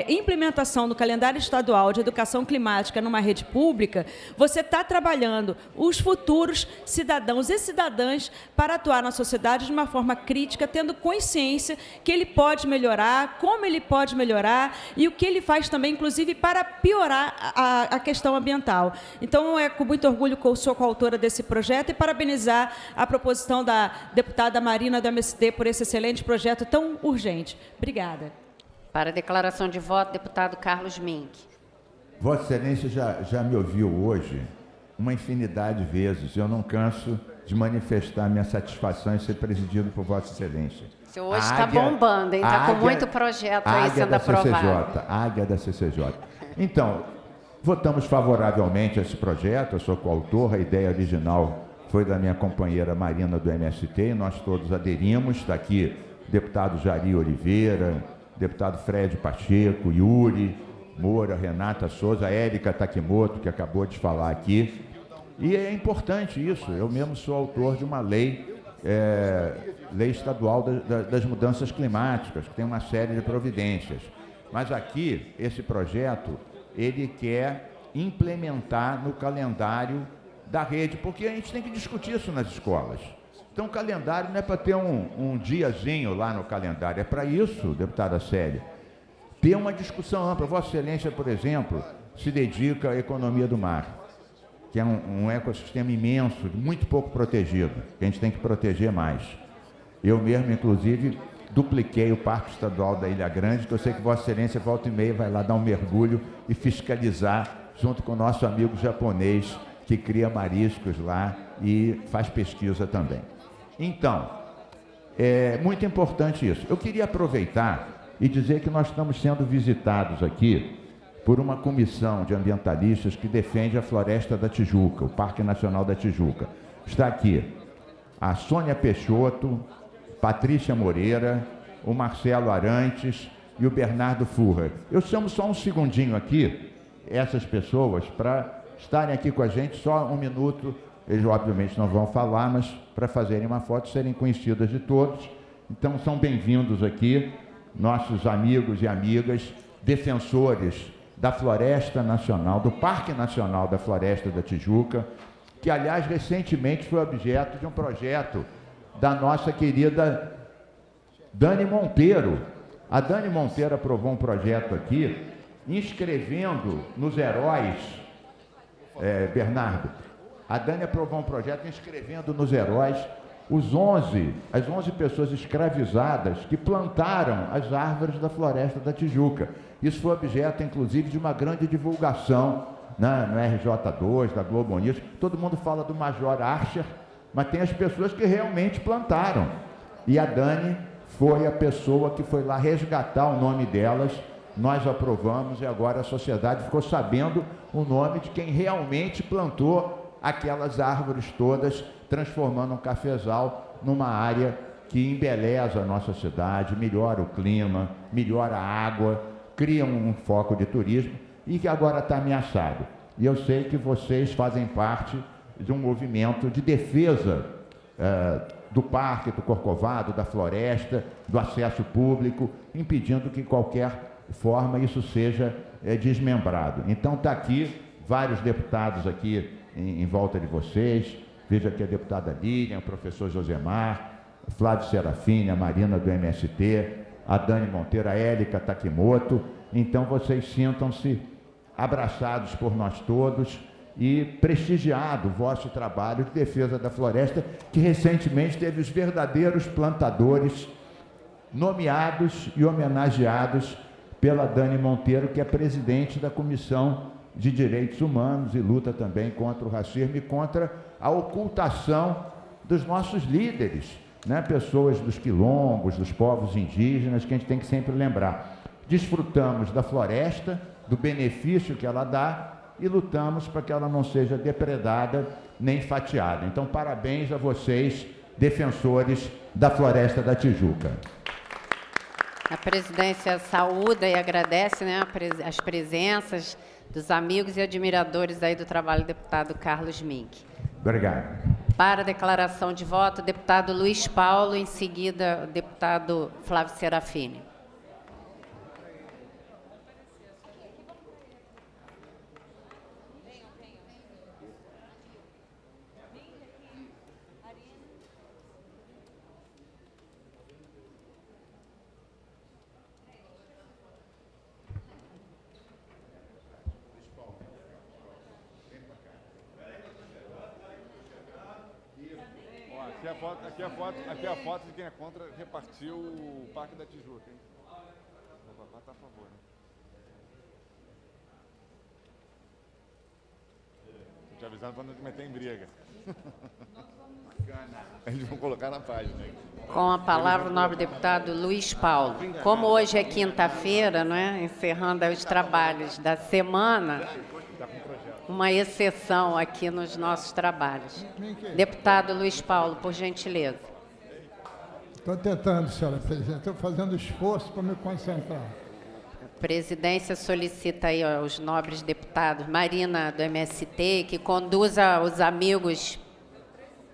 implementação no calendário estadual de educação climática numa rede pública, você está trabalhando os futuros cidadãos e cidadãs para atuar na sociedade de uma forma crítica, tendo consciência que ele pode melhorar, como ele pode melhorar e o que ele faz também, inclusive, para piorar a questão ambiental. Então, é com muito orgulho que eu sou coautora desse projeto e parabenizar a proposição da deputada Marina do MST por esse excelente projeto tão urgente. Obrigada. Para declaração de voto, deputado Carlos Mink. Vossa Excelência já me ouviu hoje uma infinidade de vezes. Eu não canso de manifestar minha satisfação em ser presidido por Vossa Excelência. O senhor hoje está bombando, hein? Está com muito projeto aí sendo aprovado. Águia da CCJ. Então, votamos favoravelmente a esse projeto, eu sou coautor, a ideia original foi da minha companheira Marina do MST, e nós todos aderimos, está aqui deputado Jari Oliveira, deputado Fred Pacheco, Yuri Moura, Renata Souza, Élica Takimoto, que acabou de falar aqui, e é importante isso, eu mesmo sou autor de uma lei lei estadual das mudanças climáticas, que tem uma série de providências. Mas aqui, esse projeto, ele quer implementar no calendário da rede, porque a gente tem que discutir isso nas escolas. Então, o calendário não é para ter um diazinho lá no calendário, é para isso, deputada Célia, ter uma discussão ampla. Vossa Excelência, por exemplo, se dedica à economia do mar, que é um ecossistema imenso, muito pouco protegido, que a gente tem que proteger mais. Eu mesmo, inclusive, dupliquei o Parque Estadual da Ilha Grande, que eu sei que Vossa Excelência, volta e meia, vai lá dar um mergulho e fiscalizar, junto com o nosso amigo japonês, que cria mariscos lá e faz pesquisa também. Então, é muito importante isso. Eu queria aproveitar e dizer que nós estamos sendo visitados aqui por uma comissão de ambientalistas que defende a Floresta da Tijuca, o Parque Nacional da Tijuca. Está aqui a Sônia Peixoto, Patrícia Moreira, o Marcelo Arantes e o Bernardo Furra. Eu chamo só um segundinho aqui, essas pessoas, para estarem aqui com a gente, só um minuto. Eles obviamente não vão falar, mas para fazerem uma foto, serem conhecidas de todos. Então são bem-vindos aqui, nossos amigos e amigas, defensores da Floresta Nacional, do Parque Nacional da Floresta da Tijuca, que aliás recentemente foi objeto de um projeto da nossa querida Dani Monteiro. A Dani Monteiro aprovou um projeto aqui, inscrevendo nos heróis, Bernardo, a Dani aprovou um projeto inscrevendo nos heróis as 11 pessoas escravizadas que plantaram as árvores da Floresta da Tijuca. Isso foi objeto, inclusive, de uma grande divulgação, né, no RJ2, da Globo News. Todo mundo fala do Major Archer, mas tem as pessoas que realmente plantaram. E a Dani foi a pessoa que foi lá resgatar o nome delas. Nós aprovamos e agora a sociedade ficou sabendo o nome de quem realmente plantou aquelas árvores todas, transformando um cafezal numa área que embeleza a nossa cidade, melhora o clima, melhora a água, cria um foco de turismo e que agora está ameaçado. E eu sei que vocês fazem parte de um movimento de defesa do parque, do Corcovado, da floresta, do acesso público, impedindo que de qualquer forma isso seja desmembrado. Então está aqui vários deputados aqui em volta de vocês. Veja aqui a deputada Lilian, o professor Josemar, Flávio Serafini, a Marina do MST, a Dani Monteiro, a Érica Takimoto. Então vocês sintam-se abraçados por nós todos e prestigiado o vosso trabalho de defesa da floresta, que recentemente teve os verdadeiros plantadores nomeados e homenageados pela Dani Monteiro, que é presidente da Comissão de Direitos Humanos e luta também contra o racismo e contra a ocultação dos nossos líderes, né? Pessoas dos quilombos, dos povos indígenas, que a gente tem que sempre lembrar. Desfrutamos da floresta, do benefício que ela dá e lutamos para que ela não seja depredada nem fatiada. Então, parabéns a vocês, defensores da Floresta da Tijuca. A presidência saúda e agradece, né, as presenças dos amigos e admiradores aí do trabalho do deputado Carlos Mink. Obrigado. Para a declaração de voto, o deputado Luiz Paulo, em seguida, o deputado Flávio Serafini. Aqui é a foto de quem é contra repartir o Parque da Tijuca, hein? O papá está a favor, né? Tô te avisando para não te meter em briga. Eles vão colocar na página. Com a palavra o nobre deputado Luiz Paulo. Como hoje é quinta-feira, né, encerrando os trabalhos da semana, uma exceção aqui nos nossos trabalhos. Deputado Luiz Paulo, por gentileza. Estou tentando, senhora presidente. Estou fazendo esforço para me concentrar. A presidência solicita aí aos nobres deputados, Marina do MST, que conduza os amigos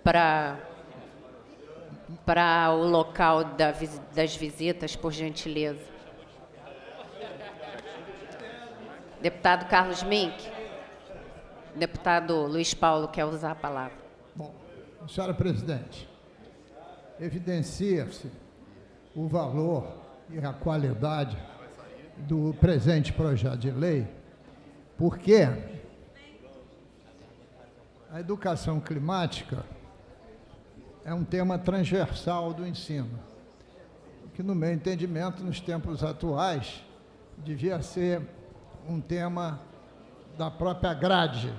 para para o local das visitas, por gentileza. Deputado Carlos Mink. Deputado Luiz Paulo quer usar a palavra. Bom, senhora presidente, evidencia-se o valor e a qualidade do presente projeto de lei, porque a educação climática é um tema transversal do ensino, que, no meu entendimento, nos tempos atuais, devia ser um tema da própria grade,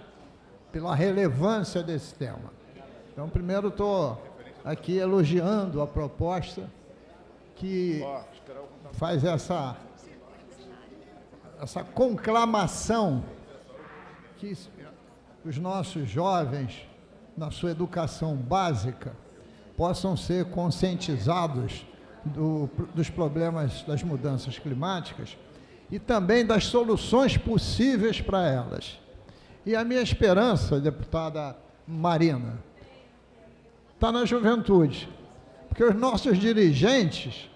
pela relevância desse tema. Então, primeiro, estou aqui elogiando a proposta que faz essa conclamação que os nossos jovens, na sua educação básica, possam ser conscientizados dos problemas das mudanças climáticas e também das soluções possíveis para elas. E a minha esperança, deputada Marina, está na juventude, porque os nossos dirigentes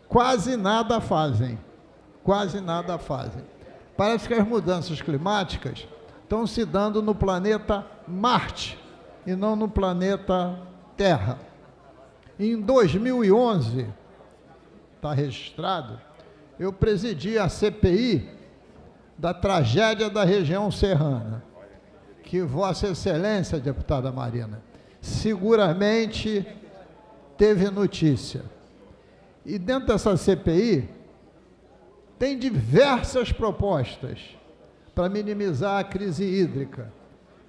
quase nada fazem, Parece que as mudanças climáticas estão se dando no planeta Marte e não no planeta Terra. Em 2011, está registrado, eu presidi a CPI da tragédia da região serrana, que Vossa Excelência, deputada Marina, seguramente teve notícia. E dentro dessa CPI, tem diversas propostas para minimizar a crise hídrica,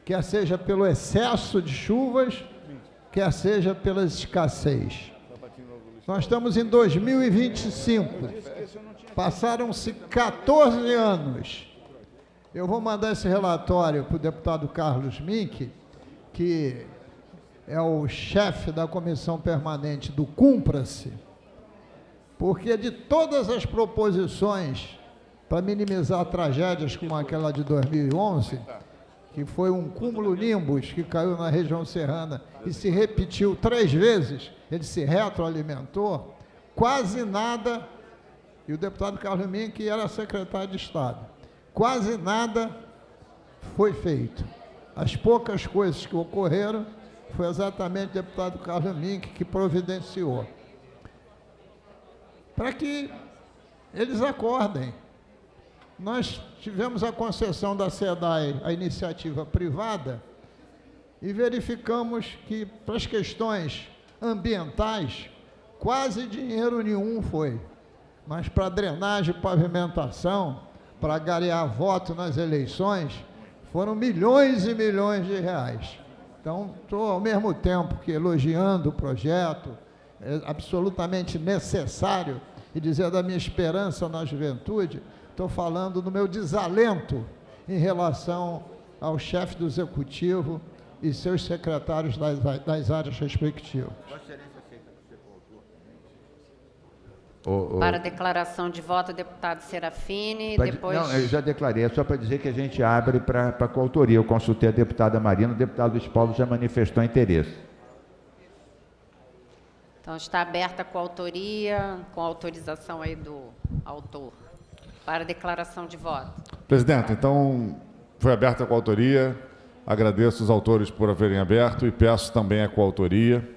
quer seja pelo excesso de chuvas, quer seja pela escassez. Nós estamos em 2025, passaram-se 14 anos. Eu vou mandar esse relatório para o deputado Carlos Mink, que é o chefe da comissão permanente do Cumpra-se, porque de todas as proposições para minimizar tragédias como aquela de 2011, que foi um cúmulo nimbus que caiu na região serrana e se repetiu 3 vezes, ele se retroalimentou, quase nada, e o deputado Carlos Mink era secretário de Estado, quase nada foi feito. As poucas coisas que ocorreram, foi exatamente o deputado Carlos Mink que providenciou, para que eles acordem. Nós tivemos a concessão da SEDAI, a iniciativa privada, e verificamos que, para as questões ambientais, quase dinheiro nenhum foi. Mas para drenagem e pavimentação, para angariar voto nas eleições, foram milhões e milhões de reais. Então, estou, ao mesmo tempo que elogiando o projeto, é absolutamente necessário, e dizer da minha esperança na juventude, estou falando do meu desalento em relação ao chefe do Executivo e seus secretários das áreas respectivas. Para a declaração de voto, deputado Serafini, depois... Não, eu já declarei, é só para dizer que a gente abre para coautoria. Eu consultei a deputada Marina, o deputado Luiz Paulo já manifestou interesse. Então, está aberta a coautoria, com autorização aí do autor. Para a declaração de voto. Presidente, então, foi aberta a coautoria. Agradeço os autores por haverem aberto e peço também a coautoria.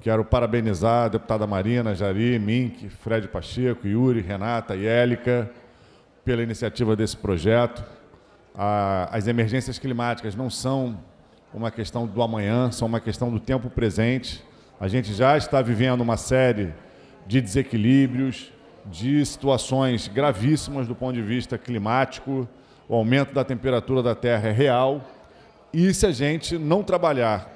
Quero parabenizar a deputada Marina, Jari, Mink, Fred Pacheco, Yuri, Renata e Élica pela iniciativa desse projeto. As emergências climáticas não são uma questão do amanhã, são uma questão do tempo presente. A gente já está vivendo uma série de desequilíbrios, de situações gravíssimas do ponto de vista climático. O aumento da temperatura da Terra é real. E se a gente não trabalhar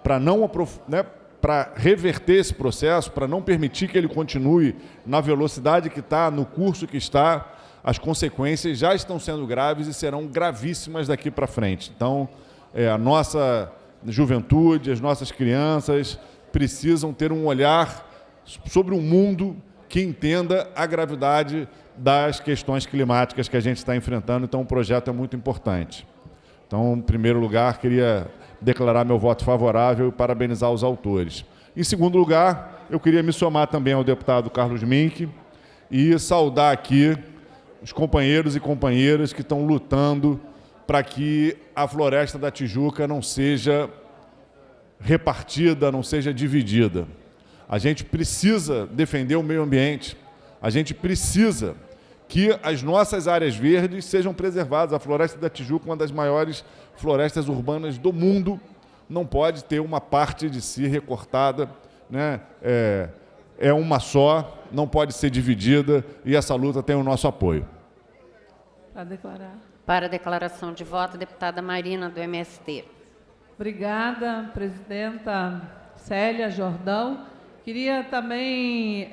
para reverter esse processo, para não permitir que ele continue na velocidade que está, no curso que está, as consequências já estão sendo graves e serão gravíssimas daqui para frente. Então, a nossa juventude, as nossas crianças precisam ter um olhar sobre um mundo que entenda a gravidade das questões climáticas que a gente está enfrentando. Então, o projeto é muito importante. Então, em primeiro lugar, queria declarar meu voto favorável e parabenizar os autores. Em segundo lugar, eu queria me somar também ao deputado Carlos Mink e saudar aqui os companheiros e companheiras que estão lutando para que a Floresta da Tijuca não seja repartida, não seja dividida. A gente precisa defender o meio ambiente, a gente precisa que as nossas áreas verdes sejam preservadas. A Floresta da Tijuca, uma das maiores florestas urbanas do mundo, não pode ter uma parte de si recortada, né? É uma só, não pode ser dividida, e essa luta tem o nosso apoio. Para declarar. Para a declaração de voto, deputada Marina, do MST. Obrigada, presidenta Célia Jordão. Queria também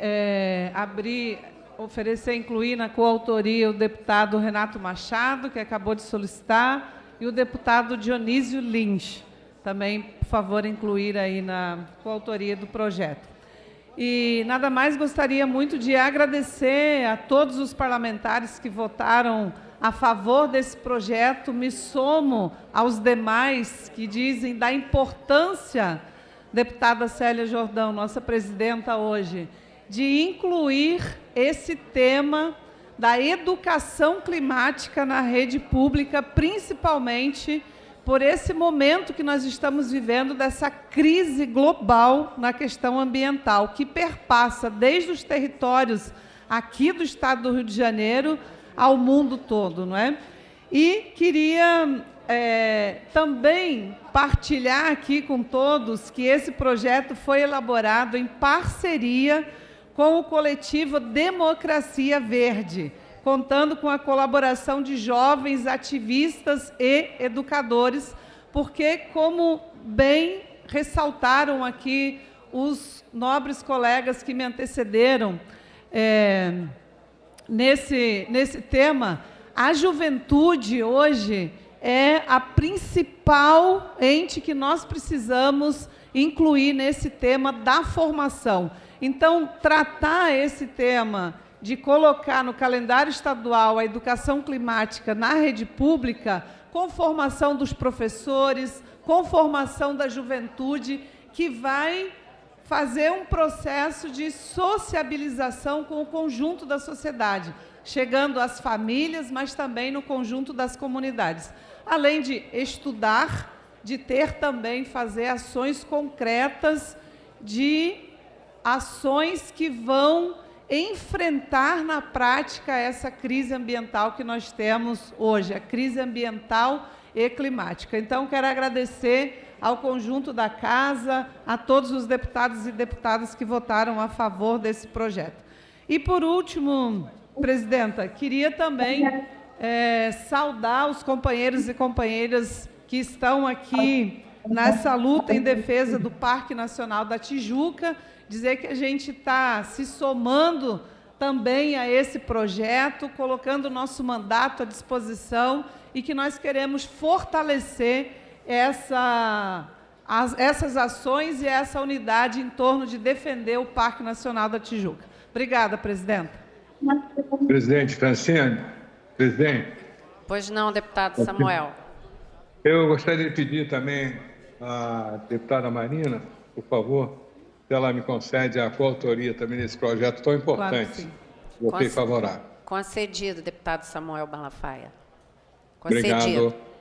incluir na coautoria o deputado Renato Machado, que acabou de solicitar, e o deputado Dionísio Lins. Também, por favor, incluir aí na coautoria do projeto. E nada mais gostaria muito de agradecer a todos os parlamentares que votaram a favor desse projeto. Me somo aos demais que dizem da importância, deputada Célia Jordão, nossa presidenta hoje, de incluir esse tema da educação climática na rede pública, principalmente por esse momento que nós estamos vivendo dessa crise global na questão ambiental, que perpassa desde os territórios aqui do estado do Rio de Janeiro ao mundo todo, não é? E queria também partilhar aqui com todos que esse projeto foi elaborado em parceria com o coletivo Democracia Verde, contando com a colaboração de jovens ativistas e educadores, porque, como bem ressaltaram aqui os nobres colegas que me antecederam nesse tema, a juventude hoje é a principal ente que nós precisamos incluir nesse tema da formação. Então, tratar esse tema de colocar no calendário estadual a educação climática na rede pública, com formação dos professores, com formação da juventude, que vai fazer um processo de sociabilização com o conjunto da sociedade, chegando às famílias, mas também no conjunto das comunidades. Além de estudar, de ter também, fazer ações concretas, de ações que vão enfrentar na prática essa crise ambiental que nós temos hoje, a crise ambiental e climática. Então, quero agradecer ao conjunto da Casa, a todos os deputados e deputadas que votaram a favor desse projeto. E, por último, presidenta, queria também saudar os companheiros e companheiras que estão aqui nessa luta em defesa do Parque Nacional da Tijuca, dizer que a gente está se somando também a esse projeto, colocando o nosso mandato à disposição e que nós queremos fortalecer essas ações e essa unidade em torno de defender o Parque Nacional da Tijuca. Obrigada, presidenta. Presidente Franciane, presidente. Pois não, deputado Samuel. Eu gostaria de pedir também à deputada Marina, por favor, se ela me concede a coautoria também nesse projeto tão importante. Votei favorável. Concedido, deputado Samuel Malafaia. Concedido. Obrigado.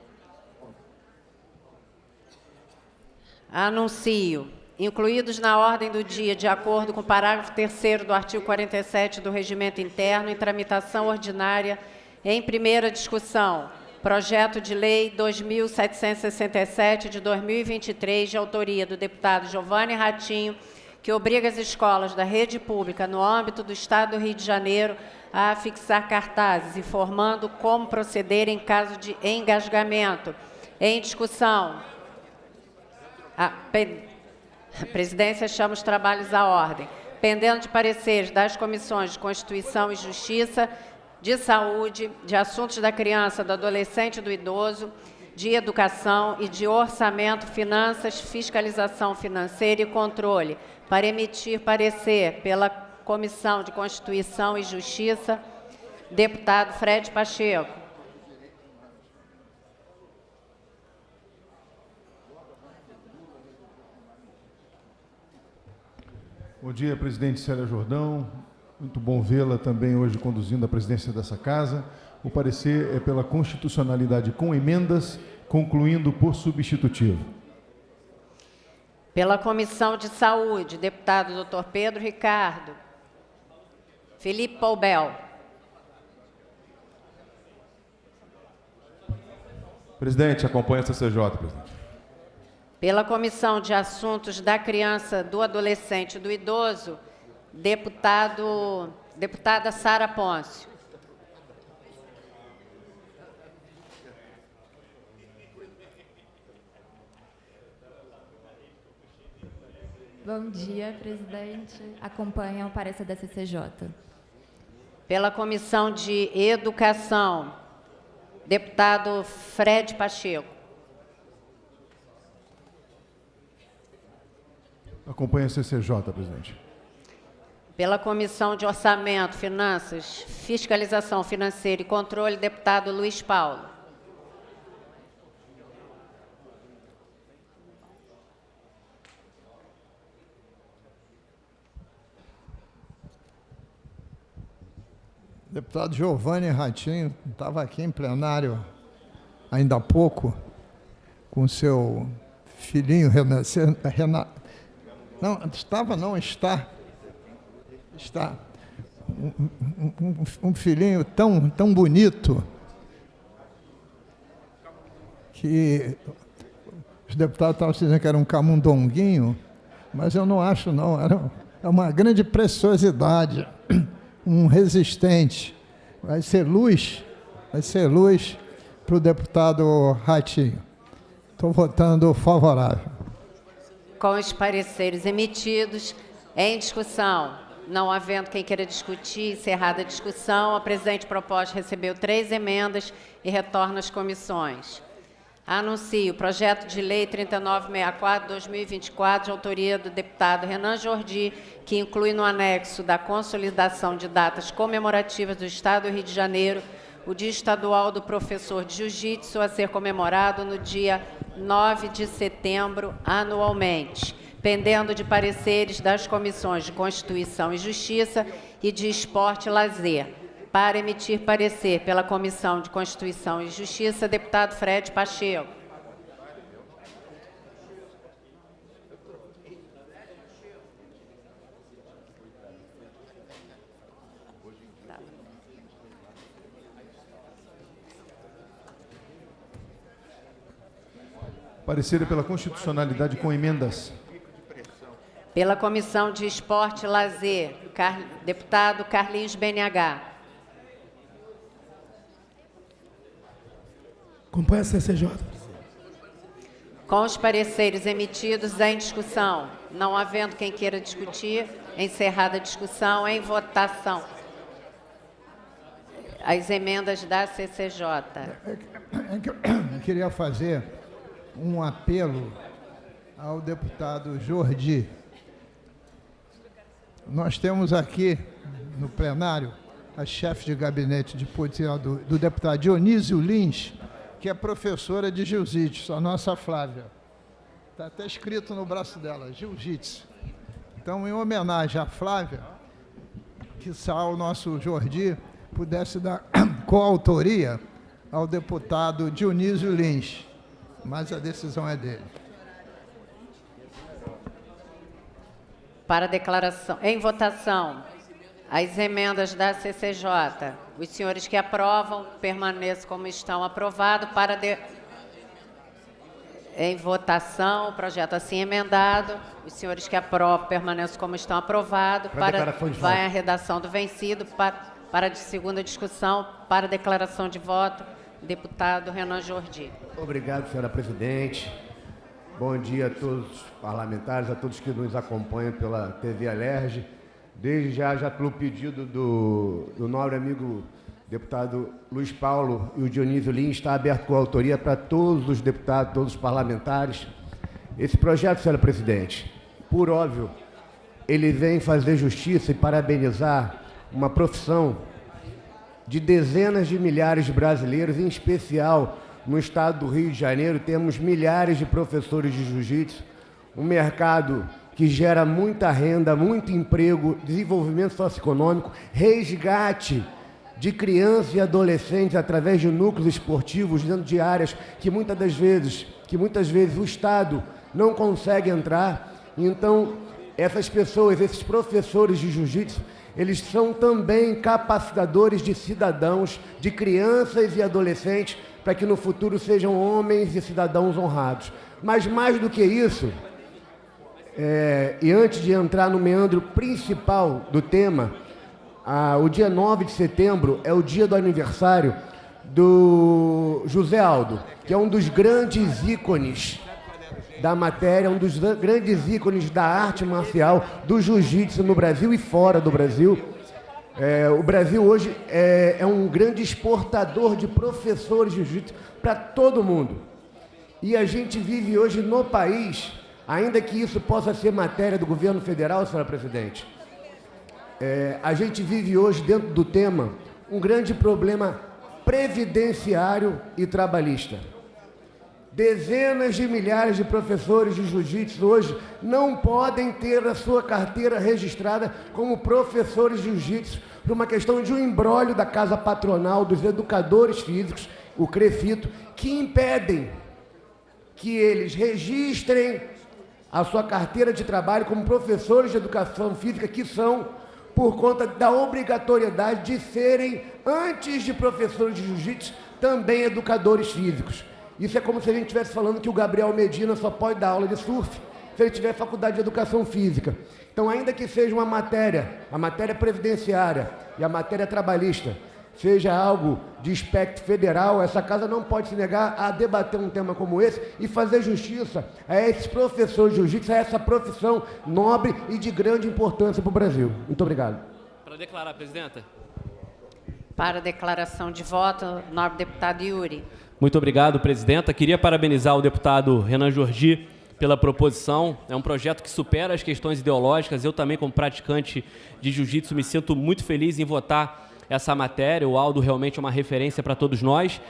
Anuncio, incluídos na ordem do dia, de acordo com o parágrafo 3º do artigo 47 do Regimento Interno, em tramitação ordinária, em primeira discussão, projeto de lei 2767 de 2023, de autoria do deputado Giovanni Ratinho, que obriga as escolas da rede pública no âmbito do Estado do Rio de Janeiro a fixar cartazes, informando como proceder em caso de engasgamento. Em discussão, a presidência chama os trabalhos à ordem. Pendendo de pareceres das comissões de Constituição e Justiça, de Saúde, de Assuntos da Criança, do Adolescente e do Idoso, de Educação e de Orçamento, Finanças, Fiscalização Financeira e Controle, para emitir parecer pela Comissão de Constituição e Justiça, deputado Fred Pacheco. Bom dia, presidente Célia Jordão. Muito bom vê-la também hoje conduzindo a presidência dessa casa. O parecer é pela constitucionalidade com emendas, concluindo por substitutivo. Pela Comissão de Saúde, deputado Dr. Pedro Ricardo. Felipe Poubel. Presidente, acompanha a CCJ, presidente. Pela Comissão de Assuntos da Criança, do Adolescente e do Idoso, deputada Sara Pôncio. Bom dia, presidente. Acompanha o parecer da CCJ. Pela Comissão de Educação, deputado Fred Pacheco. Acompanha a CCJ, presidente. Pela Comissão de Orçamento, Finanças, Fiscalização Financeira e Controle, deputado Luiz Paulo. Deputado Giovanni Ratinho estava aqui em plenário ainda há pouco com seu filhinho Renato. Não, estava, não, está. Está. Um filhinho tão bonito que os deputados estavam dizendo que era um camundonguinho, mas eu não acho, não. É uma grande preciosidade, um resistente. Vai ser luz para o deputado Ratinho. Estou votando favorável. Com os pareceres emitidos, em discussão, não havendo quem queira discutir, encerrada a discussão, a presente proposta recebeu 3 emendas e retorna às comissões. Anuncio o projeto de lei 3964/2024, de autoria do deputado Renan Jordi, que inclui no anexo da consolidação de datas comemorativas do Estado do Rio de Janeiro, o Dia Estadual do Professor de Jiu-Jitsu, a ser comemorado no dia 9 de setembro, anualmente, pendendo de pareceres das comissões de Constituição e Justiça e de Esporte e Lazer. Para emitir parecer pela Comissão de Constituição e Justiça, deputado Fred Pacheco. Parecer pela constitucionalidade com emendas. Pela Comissão de Esporte e Lazer, deputado Carlinhos BNH. Acompanha a CCJ. Com os pareceres emitidos em discussão, não havendo quem queira discutir, encerrada a discussão, em votação. As emendas da CCJ. Eu queria fazer um apelo ao deputado Jordi. Nós temos aqui no plenário a chefe de gabinete de polícia do deputado Dionísio Lins, que é professora de jiu-jitsu, a nossa Flávia. Está até escrito no braço dela, jiu-jitsu. Então, em homenagem à Flávia, que o nosso Jordi pudesse dar coautoria ao deputado Dionísio Lins, mas a decisão é dele. Para declaração, em votação, as emendas da CCJ. Os senhores que aprovam, permaneçam como estão. Aprovado. Em votação, o projeto assim emendado. Os senhores que aprovam, permaneçam como estão. Aprovado. Vai a redação do vencido. Para de segunda discussão. Para declaração de voto, deputado Renan Jordi. Obrigado, senhora presidente. Bom dia a todos os parlamentares, a todos que nos acompanham pela TV Alerj. Desde já pelo pedido do nobre amigo deputado Luiz Paulo e o Dionísio Lins, está aberto com autoria para todos os deputados, todos os parlamentares. Esse projeto, senhora presidente, por óbvio, ele vem fazer justiça e parabenizar uma profissão de dezenas de milhares de brasileiros, em especial no estado do Rio de Janeiro, temos milhares de professores de jiu-jitsu, um mercado que gera muita renda, muito emprego, desenvolvimento socioeconômico, resgate de crianças e adolescentes através de núcleos esportivos dentro de áreas que muitas vezes o Estado não consegue entrar. Então, essas pessoas, esses professores de jiu-jitsu, eles são também capacitadores de cidadãos, de crianças e adolescentes, para que no futuro sejam homens e cidadãos honrados. Mas mais do que isso, e antes de entrar no meandro principal do tema, o dia 9 de setembro é o dia do aniversário do José Aldo, que é um dos grandes ícones da matéria, um dos grandes ícones da arte marcial, do jiu-jitsu no Brasil e fora do Brasil. O Brasil hoje é um grande exportador de professores de jiu-jitsu para todo mundo. E a gente vive hoje no país, ainda que isso possa ser matéria do governo federal, senhora presidente, a gente vive hoje, dentro do tema, um grande problema previdenciário e trabalhista. Dezenas de milhares de professores de jiu-jitsu hoje não podem ter a sua carteira registrada como professores de jiu-jitsu por uma questão de um imbróglio da Casa Patronal, dos educadores físicos, o CREFITO, que impedem que eles registrem a sua carteira de trabalho como professores de educação física, que são por conta da obrigatoriedade de serem, antes de professores de jiu-jitsu, também educadores físicos. Isso é como se a gente estivesse falando que o Gabriel Medina só pode dar aula de surf se ele tiver faculdade de educação física. Então, ainda que seja uma matéria, a matéria previdenciária e a matéria trabalhista, seja algo de espectro federal, essa casa não pode se negar a debater um tema como esse e fazer justiça a esses professores de jiu-jitsu, a essa profissão nobre e de grande importância para o Brasil. Muito obrigado. Para declarar, presidenta. Para declaração de voto, nobre deputado Yuri. Muito obrigado, presidenta. Queria parabenizar o deputado Renan Jordi pela proposição. É um projeto que supera as questões ideológicas. Eu também, como praticante de jiu-jitsu, me sinto muito feliz em votar essa matéria. O Aldo realmente é uma referência para todos nós.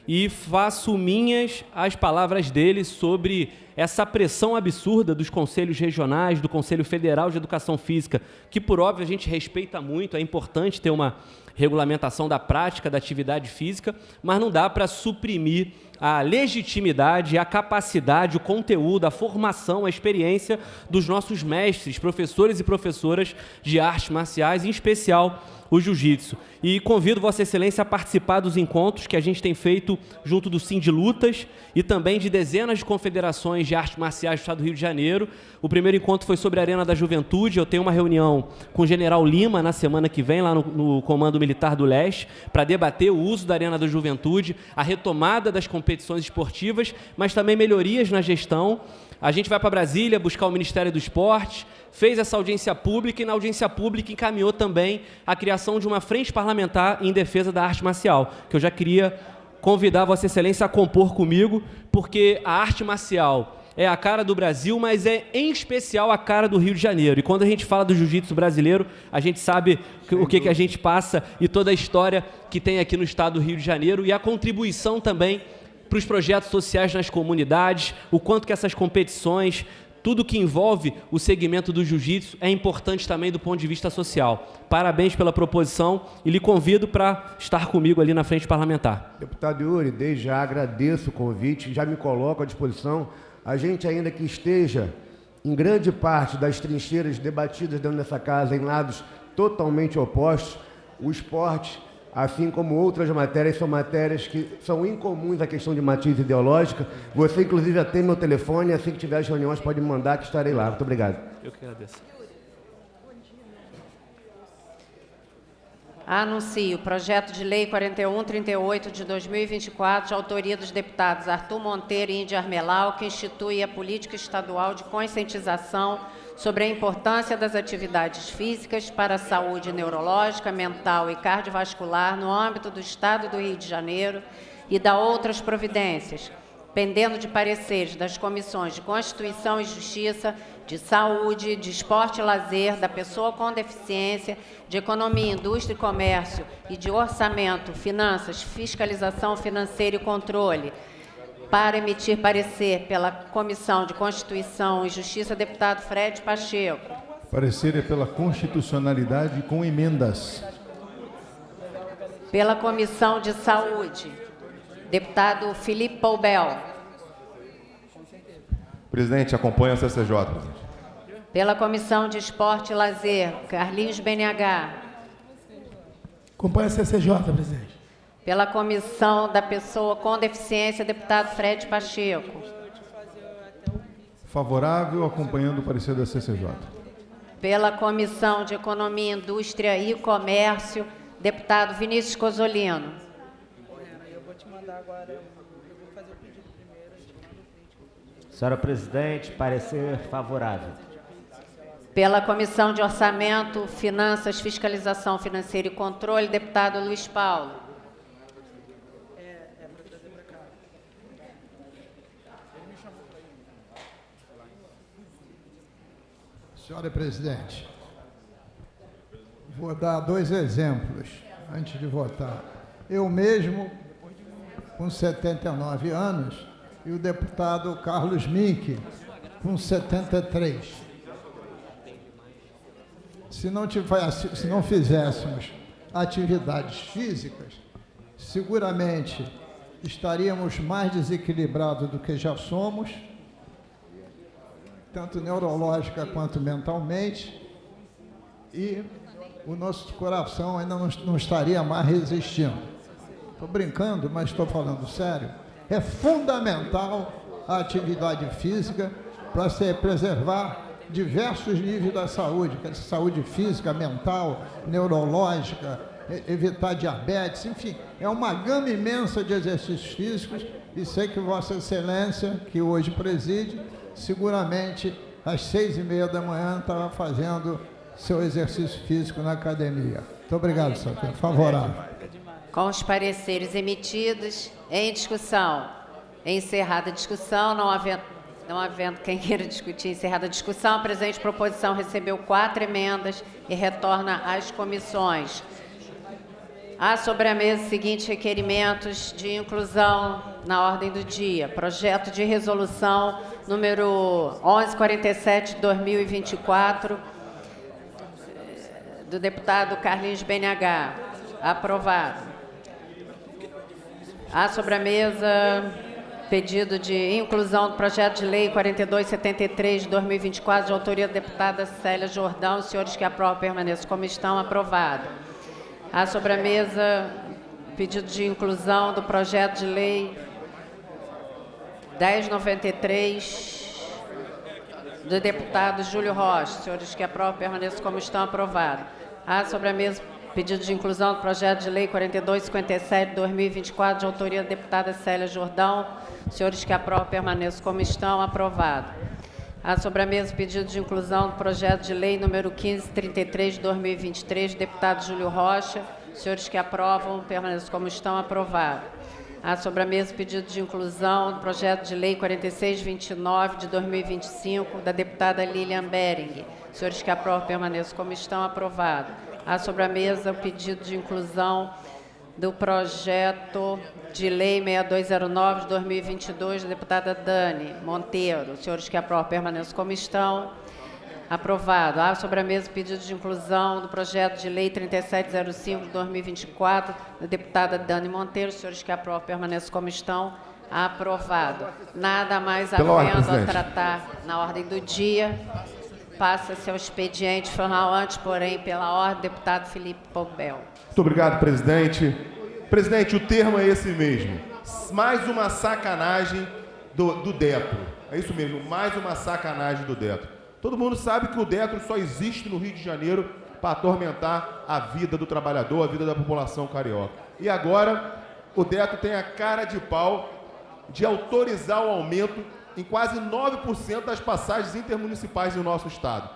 E faço minhas as palavras dele sobre essa pressão absurda dos conselhos regionais, do Conselho Federal de Educação Física, que, por óbvio, a gente respeita muito. É importante ter uma regulamentação da prática da atividade física, mas não dá para suprimir a legitimidade, a capacidade, o conteúdo, a formação, a experiência dos nossos mestres, professores e professoras de artes marciais, em especial o jiu-jitsu. E convido Vossa Excelência a participar dos encontros que a gente tem feito junto do Sindilutas e também de dezenas de confederações de artes marciais do Estado do Rio de Janeiro. O primeiro encontro foi sobre a Arena da Juventude. Eu tenho uma reunião com o General Lima na semana que vem, lá no Comando Militar do Leste, para debater o uso da Arena da Juventude, a retomada das competições esportivas, mas também melhorias na gestão. A gente vai para Brasília buscar o Ministério do Esporte, fez essa audiência pública e na audiência pública encaminhou também a criação de uma frente parlamentar em defesa da arte marcial, que eu já queria convidar Vossa Excelência a compor comigo, porque a arte marcial é a cara do Brasil, mas é em especial a cara do Rio de Janeiro. E quando a gente fala do jiu-jitsu brasileiro, a gente sabe o que a gente passa e toda a história que tem aqui no estado do Rio de Janeiro e a contribuição também para os projetos sociais nas comunidades, o quanto que essas competições, tudo que envolve o segmento do jiu-jitsu é importante também do ponto de vista social. Parabéns pela proposição e lhe convido para estar comigo ali na frente parlamentar. Deputado Yuri, desde já agradeço o convite, já me coloco à disposição. A gente, ainda que esteja em grande parte das trincheiras debatidas dentro dessa casa em lados totalmente opostos, o esporte, assim como outras matérias, são matérias que são incomuns à questão de matiz ideológica. Você, inclusive, já tem meu telefone, assim que tiver as reuniões, pode me mandar que estarei lá. Muito obrigado. Eu que agradeço. Anuncio o projeto de lei 4138 de 2024, de autoria dos deputados Arthur Monteiro e Índia Armelau, que institui a política estadual de conscientização sobre a importância das atividades físicas para a saúde neurológica, mental e cardiovascular no âmbito do Estado do Rio de Janeiro e da outras providências, pendendo de pareceres das comissões de Constituição e Justiça, de Saúde, de Esporte e Lazer, da Pessoa com Deficiência, de Economia, Indústria e Comércio e de Orçamento, Finanças, Fiscalização Financeira e Controle, Para emitir parecer pela Comissão de Constituição e Justiça, deputado Fred Pacheco. Parecer é pela constitucionalidade com emendas. Pela Comissão de Saúde, deputado Felipe Poubel. Presidente, acompanha a CCJ, presidente. Pela Comissão de Esporte e Lazer, Carlinhos BNH. Acompanha a CCJ, presidente. Pela Comissão da Pessoa com Deficiência, deputado Fred Pacheco. Favorável, acompanhando o parecer da CCJ. Pela Comissão de Economia, Indústria e Comércio, deputado Vinícius Cozzolino. Senhora presidente, parecer favorável. Pela Comissão de Orçamento, Finanças, Fiscalização Financeira e Controle, deputado Luiz Paulo. Senhora presidente, vou dar 2 exemplos antes de votar. Eu mesmo, com 79 anos, e o deputado Carlos Mink, com 73. Se não fizéssemos atividades físicas, seguramente estaríamos mais desequilibrados do que já somos, tanto neurológica quanto mentalmente, e o nosso coração ainda não estaria mais resistindo. Estou brincando, mas estou falando sério. É fundamental a atividade física para se preservar diversos níveis da saúde, que é saúde física, mental, neurológica, evitar diabetes, enfim, é uma gama imensa de exercícios físicos, e sei que Vossa Excelência, que hoje preside, seguramente às 6h30 da manhã estava fazendo seu exercício físico na academia. Muito obrigado, senhor. Favorável. Com os pareceres emitidos, em discussão. Encerrada a discussão, não havendo quem queira discutir, encerrada a discussão, a presente proposição recebeu 4 emendas e retorna às comissões. Há sobre a mesa os seguintes requerimentos de inclusão na ordem do dia. Projeto de resolução número 1147 de 2024, do deputado Carlinhos BNH. Aprovado. Há sobre a mesa pedido de inclusão do projeto de lei 4273 de 2024, de autoria da deputada Célia Jordão. Os senhores que aprovam permaneçam como estão. Aprovado. Há sobre a mesa pedido de inclusão do projeto de lei 1093 do deputado Júlio Rocha. Os senhores que aprovam permaneçam como estão. Aprovado. Há sobre a mesa pedido de inclusão do projeto de lei 4257 de 2024, de autoria da deputada Célia Jordão. Os senhores que aprovam permaneçam como estão. Aprovado. Há sobre a mesa pedido de inclusão do projeto de lei número 1533 de 2023, do deputado Júlio Rocha. Os senhores que aprovam permaneçam como estão. Aprovado. Há sobre a mesa pedido de inclusão do projeto de lei 4629 de 2025, da deputada Lilian Bering. Os senhores que aprovam permaneçam como estão. Aprovado. Há sobre a mesa o pedido de inclusão do projeto de lei 6209 de 2022, da deputada Dani Monteiro. Os senhores que aprovam permaneçam como estão. Aprovado. Há sobre a mesa o pedido de inclusão do projeto de lei 3705 de 2024, da deputada Dani Monteiro. Os senhores que aprovam permaneçam como estão. Aprovado. Nada mais havendo a tratar na ordem do dia. Passa-se ao expediente formal antes, porém, pela ordem, deputado Felipe Poubel. Muito obrigado, presidente. Presidente, o termo é esse mesmo. Mais uma sacanagem do Detro. É isso mesmo, mais uma sacanagem do Detro. Todo mundo sabe que o Detro só existe no Rio de Janeiro para atormentar a vida do trabalhador, a vida da população carioca. E agora, o Detro tem a cara de pau de autorizar o aumento em quase 9% das passagens intermunicipais do nosso estado.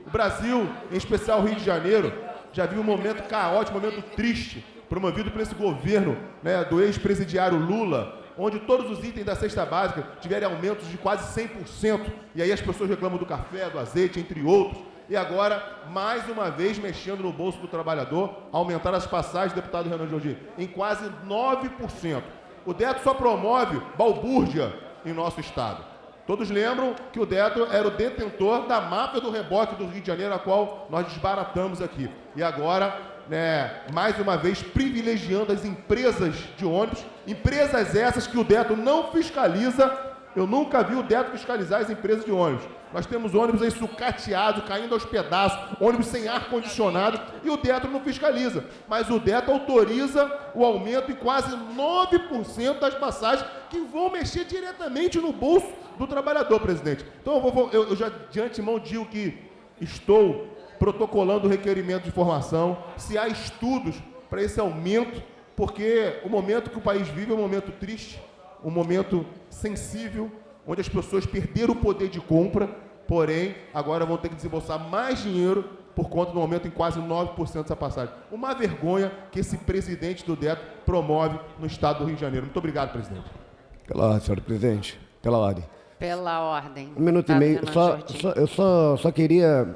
O Brasil, em especial o Rio de Janeiro, já viu um momento caótico, um momento triste, promovido por esse governo, né, do ex-presidiário Lula, onde todos os itens da cesta básica tiveram aumentos de quase 100%, e aí as pessoas reclamam do café, do azeite, entre outros. E agora, mais uma vez, mexendo no bolso do trabalhador, aumentar as passagens, deputado Renan Jordi, em quase 9%. O Detro só promove balbúrdia em nosso estado. Todos lembram que o Detro era o detentor da máfia do reboque do Rio de Janeiro, a qual nós desbaratamos aqui. E agora, né, mais uma vez, privilegiando as empresas de ônibus, empresas essas que o Detro não fiscaliza. Eu nunca vi o Detro fiscalizar as empresas de ônibus. Nós temos ônibus aí sucateados, caindo aos pedaços, ônibus sem ar-condicionado, e o Detro não fiscaliza. Mas o Detro autoriza o aumento em quase 9% das passagens, que vão mexer diretamente no bolso do trabalhador, presidente. Então, eu já de antemão digo que estou protocolando o requerimento de informação, se há estudos para esse aumento, porque o momento que o país vive é um momento triste, um momento sensível, onde as pessoas perderam o poder de compra, porém, agora vão ter que desembolsar mais dinheiro por conta do aumento em quase 9% dessa passagem. Uma vergonha que esse presidente do Detro promove no estado do Rio de Janeiro. Muito obrigado, presidente. Pela ordem, senhor presidente. Pela ordem. Pela ordem. 1 minuto e meio. Eu só queria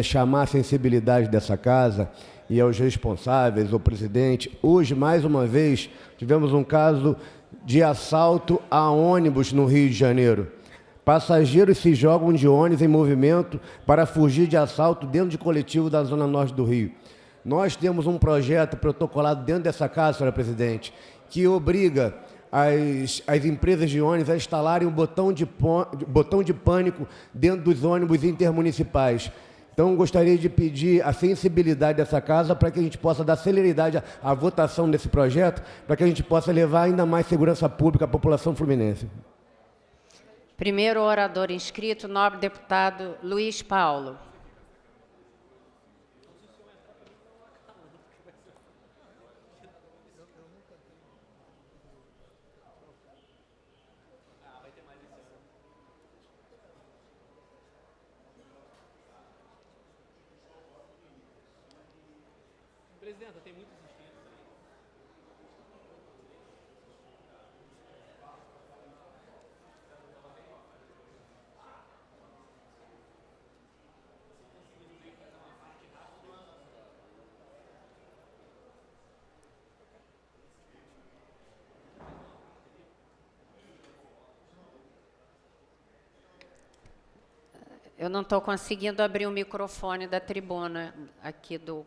chamar a sensibilidade dessa casa e aos responsáveis, ao presidente. Hoje, mais uma vez, tivemos um caso de assalto a ônibus no Rio de Janeiro. Passageiros se jogam de ônibus em movimento para fugir de assalto dentro de coletivo da Zona Norte do Rio. Nós temos um projeto protocolado dentro dessa casa, senhora presidente, que obriga as empresas de ônibus a instalarem um botão de pânico dentro dos ônibus intermunicipais. Então, gostaria de pedir a sensibilidade dessa casa para que a gente possa dar celeridade à votação desse projeto, para que a gente possa levar ainda mais segurança pública à população fluminense. Primeiro orador inscrito, nobre deputado Luiz Paulo. Presidenta, tem muitos inscritos aí. Eu não estou conseguindo abrir o microfone da tribuna aqui do...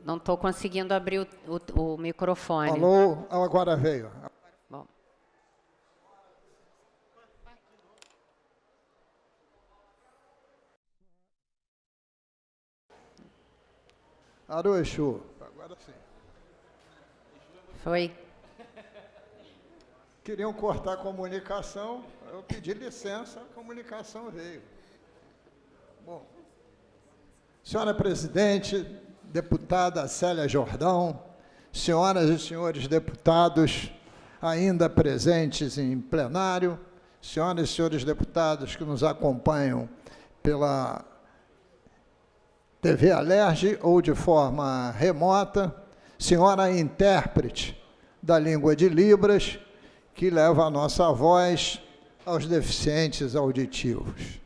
Não estou conseguindo abrir o microfone. Alô, agora veio. Bom. Aruexu, agora sim. Foi. Queriam cortar a comunicação, eu pedi licença, a comunicação veio. Bom, senhora presidente, deputada Célia Jordão, senhoras e senhores deputados ainda presentes em plenário, senhoras e senhores deputados que nos acompanham pela TV Alerj ou de forma remota, senhora intérprete da língua de Libras, que leva a nossa voz aos deficientes auditivos.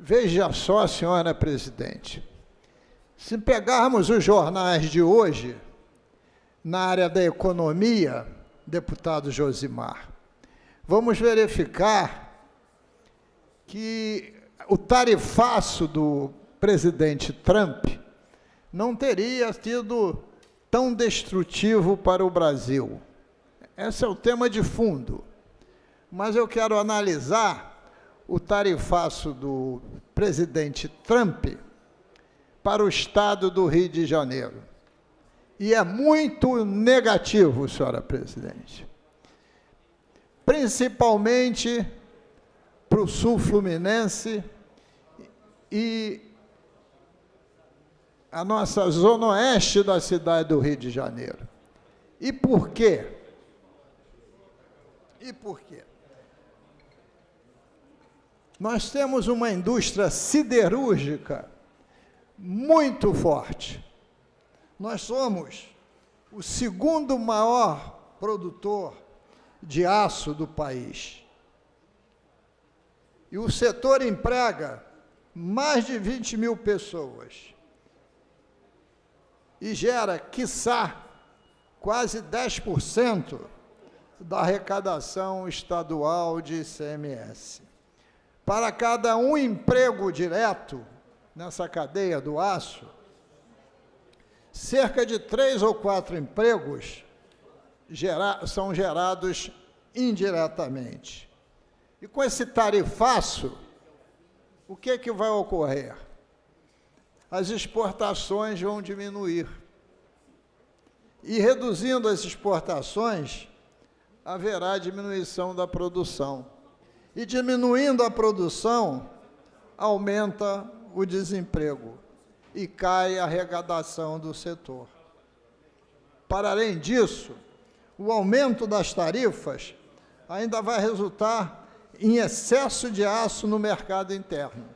Veja só, senhora presidente, se pegarmos os jornais de hoje, na área da economia, deputado Josimar, vamos verificar que o tarifaço do presidente Trump não teria sido tão destrutivo para o Brasil. Esse é o tema de fundo. Mas eu quero analisar o tarifaço do presidente Trump para o estado do Rio de Janeiro. E é muito negativo, senhora presidente. Principalmente para o sul fluminense e a nossa zona oeste da cidade do Rio de Janeiro. E por quê? E por quê? Nós temos uma indústria siderúrgica muito forte. Nós somos o segundo maior produtor de aço do país. E o setor emprega mais de 20 mil pessoas e gera, quiçá, quase 10% da arrecadação estadual de ICMS. Para cada um emprego direto nessa cadeia do aço, cerca de 3 ou 4 empregos são gerados indiretamente. E com esse tarifaço, o que vai ocorrer? As exportações vão diminuir. E reduzindo as exportações, haverá diminuição da produção. E diminuindo a produção, aumenta o desemprego e cai a arrecadação do setor. Para além disso, o aumento das tarifas ainda vai resultar em excesso de aço no mercado interno,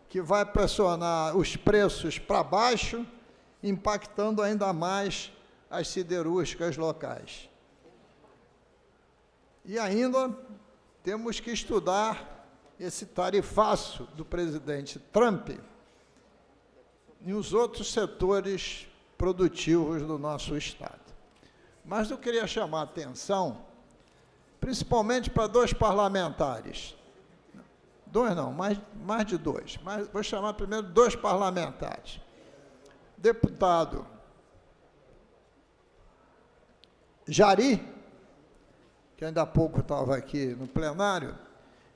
que vai pressionar os preços para baixo, impactando ainda mais as siderúrgicas locais. E ainda temos que estudar esse tarifaço do presidente Trump e os outros setores produtivos do nosso Estado. Mas eu queria chamar a atenção, principalmente para 2 parlamentares. 2 não, mais de 2. Mas vou chamar primeiro 2 parlamentares. Deputado Jari, que ainda há pouco estava aqui no plenário,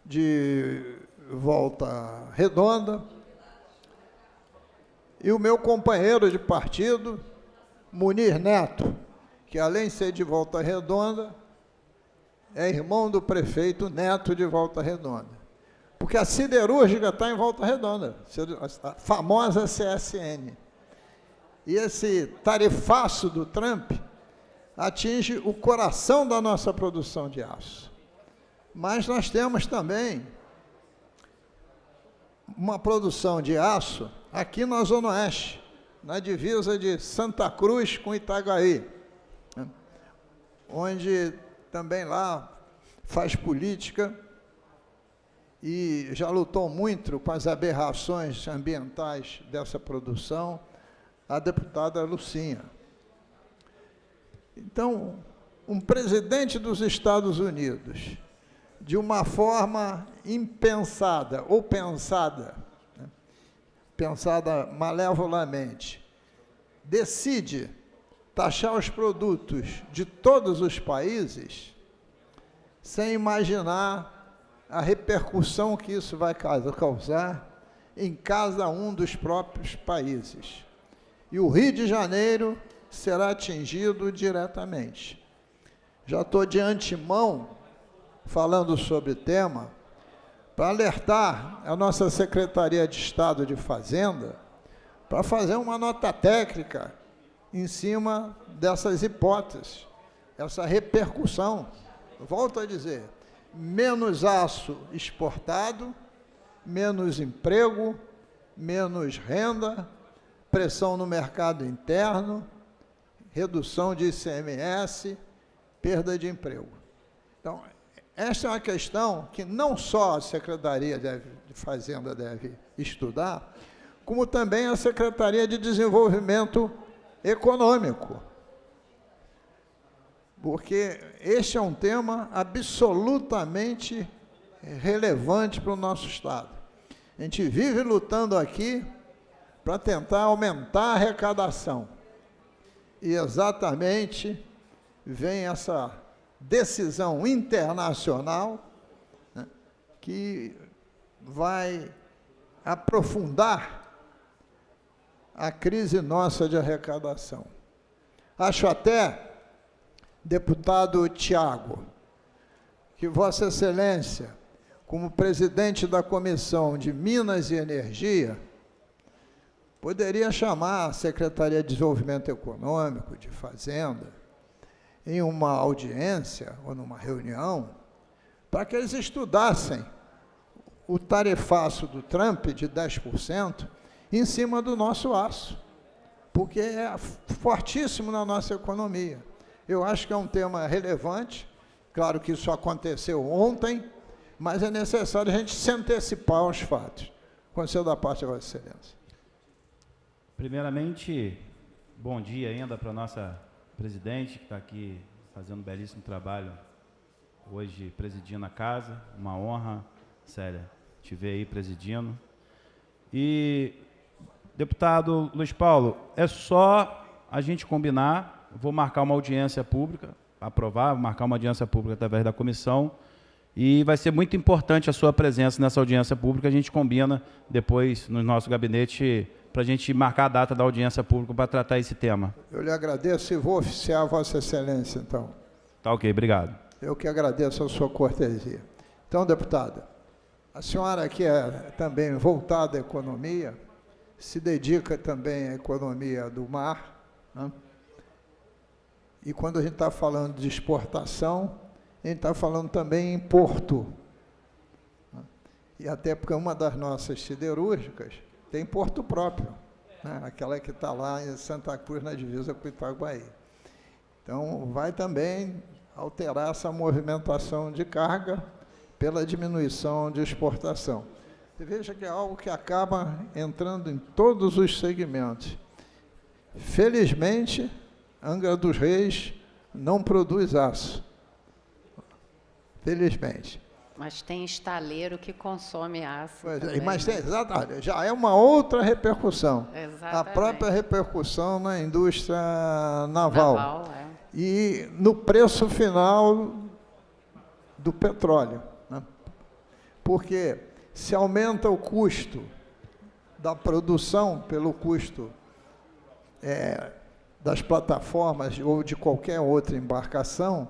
de Volta Redonda, e o meu companheiro de partido, Munir Neto, que além de ser de Volta Redonda, é irmão do prefeito Neto de Volta Redonda. Porque a siderúrgica está em Volta Redonda, a famosa CSN. E esse tarifaço do Trump atinge o coração da nossa produção de aço. Mas nós temos também uma produção de aço aqui na Zona Oeste, na divisa de Santa Cruz com Itaguaí, onde também lá faz política e já lutou muito com as aberrações ambientais dessa produção, a deputada Lucinha. Então, um presidente dos Estados Unidos, de uma forma impensada ou pensada, né, pensada malevolamente, decide taxar os produtos de todos os países sem imaginar a repercussão que isso vai causar em cada um dos próprios países. E o Rio de Janeiro será atingido diretamente. Já estou de antemão falando sobre o tema para alertar a nossa Secretaria de Estado de Fazenda para fazer uma nota técnica em cima dessas hipóteses, essa repercussão. Volto a dizer, menos aço exportado, menos emprego, menos renda, pressão no mercado interno, redução de ICMS, perda de emprego. Então, esta é uma questão que não só a Secretaria de Fazenda deve estudar, como também a Secretaria de Desenvolvimento Econômico. Porque este é um tema absolutamente relevante para o nosso Estado. A gente vive lutando aqui para tentar aumentar a arrecadação. E exatamente vem essa decisão internacional, né, que vai aprofundar a crise nossa de arrecadação. Acho até, deputado Tiago, que Vossa Excelência, como presidente da Comissão de Minas e Energia, poderia chamar a Secretaria de Desenvolvimento Econômico, de Fazenda, em uma audiência ou numa reunião, para que eles estudassem o tarifaço do Trump de 10% em cima do nosso aço, porque é fortíssimo na nossa economia. Eu acho que é um tema relevante, claro que isso aconteceu ontem, mas é necessário a gente se antecipar aos fatos. Conselho da parte de Vossa Excelência. Primeiramente, bom dia ainda para a nossa presidente, que está aqui fazendo um belíssimo trabalho hoje presidindo a casa. Uma honra, Célia, te ver aí presidindo. E, deputado Luiz Paulo, é só a gente combinar, vou marcar uma audiência pública, aprovar, marcar uma audiência pública através da comissão, e vai ser muito importante a sua presença nessa audiência pública. A gente combina depois no nosso gabinete para a gente marcar a data da audiência pública para tratar esse tema. Eu lhe agradeço e vou oficiar Vossa Excelência, então. Tá ok, obrigado. Eu que agradeço a sua cortesia. Então, deputada, a senhora que é também voltada à economia, se dedica também à economia do mar, né? E quando a gente está falando de exportação, a gente está falando também em porto. E até porque uma das nossas siderúrgicas tem porto próprio, né? Aquela que está lá em Santa Cruz, na divisa com Itaguaí. Então, vai também alterar essa movimentação de carga pela diminuição de exportação. Você veja que é algo que acaba entrando em todos os segmentos. Felizmente, Angra dos Reis não produz aço. Felizmente. Mas tem estaleiro que consome aço. Mas tem, exatamente, já é uma outra repercussão. Exatamente. A própria repercussão na indústria naval. E no preço final do petróleo, né? Porque se aumenta o custo da produção pelo custo das plataformas ou de qualquer outra embarcação,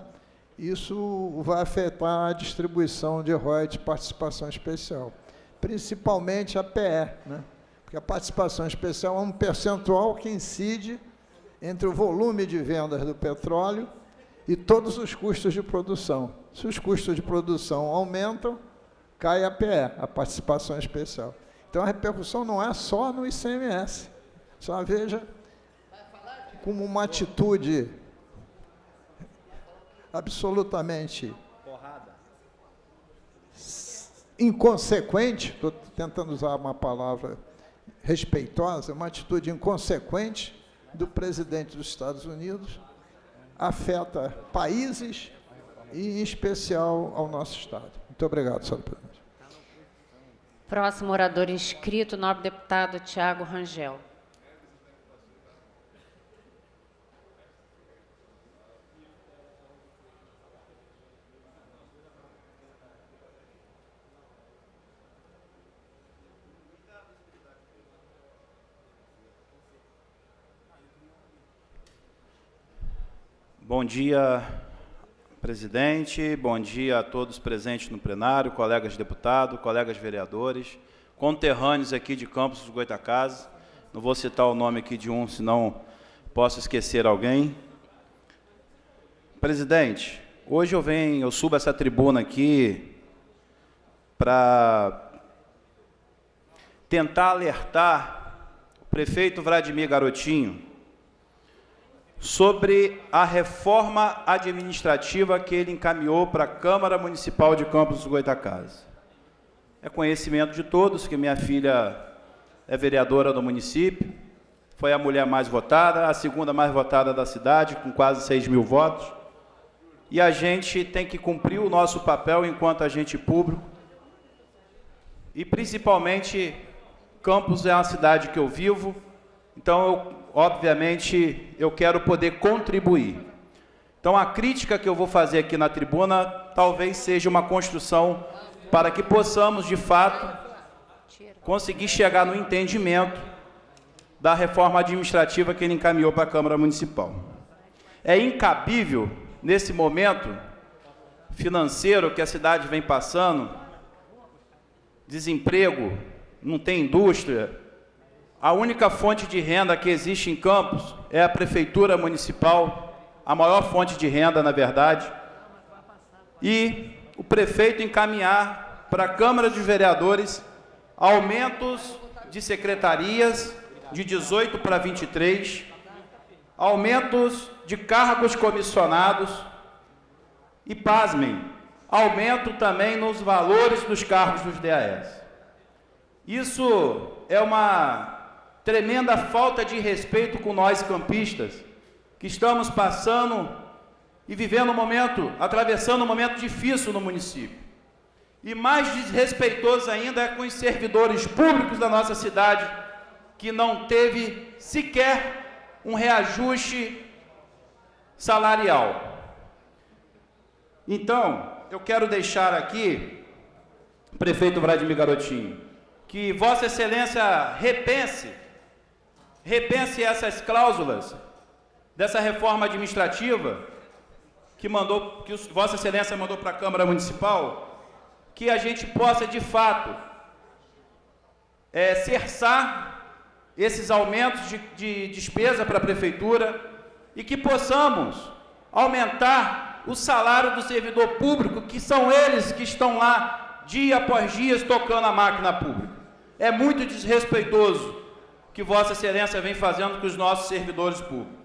isso vai afetar a distribuição de royalties de participação especial, principalmente a PE, né? Porque a participação especial é um percentual que incide entre o volume de vendas do petróleo e todos os custos de produção. Se os custos de produção aumentam, cai a PE, a participação especial. Então, a repercussão não é só no ICMS. Só veja como uma atitude absolutamente inconsequente, estou tentando usar uma palavra respeitosa, uma atitude inconsequente do presidente dos Estados Unidos, afeta países e, em especial, ao nosso Estado. Muito obrigado, senhor presidente. Próximo orador inscrito, nobre deputado Tiago Rangel. Bom dia, presidente. Bom dia a todos presentes no plenário, colegas deputados, colegas vereadores, conterrâneos aqui de Campos dos Goytacazes. Não vou citar o nome aqui de um, senão posso esquecer alguém. Presidente, hoje eu subo essa tribuna aqui para tentar alertar o prefeito Vladimir Garotinho sobre a reforma administrativa que ele encaminhou para a Câmara Municipal de Campos dos Goytacazes. É conhecimento de todos que minha filha é vereadora do município, foi a mulher mais votada, a segunda mais votada da cidade, com quase 6.000 votos, e a gente tem que cumprir o nosso papel enquanto agente público, e principalmente Campos é uma cidade que eu vivo, então, obviamente, eu quero poder contribuir. Então, a crítica que eu vou fazer aqui na tribuna talvez seja uma construção para que possamos, de fato, conseguir chegar no entendimento da reforma administrativa que ele encaminhou para a Câmara Municipal. É incabível, nesse momento financeiro que a cidade vem passando, desemprego, não tem indústria. A única fonte de renda que existe em Campos é a Prefeitura Municipal, a maior fonte de renda, na verdade, e o prefeito encaminhar para a Câmara de Vereadores aumentos de secretarias de 18 para 23, aumentos de cargos comissionados e, pasmem, aumento também nos valores dos cargos dos DAS. Isso é uma tremenda falta de respeito com nós campistas, que estamos passando e vivendo um momento, atravessando um momento difícil no município. E mais desrespeitoso ainda é com os servidores públicos da nossa cidade, que não teve sequer um reajuste salarial. Então, eu quero deixar aqui, prefeito Vladimir Garotinho, que Vossa Excelência repense essas cláusulas dessa reforma administrativa que Vossa Excelência mandou para a Câmara Municipal, que a gente possa, de fato, cerçar esses aumentos de despesa para a Prefeitura e que possamos aumentar o salário do servidor público, que são eles que estão lá, dia após dia, tocando a máquina pública. É muito desrespeitoso que Vossa Excelência vem fazendo com os nossos servidores públicos.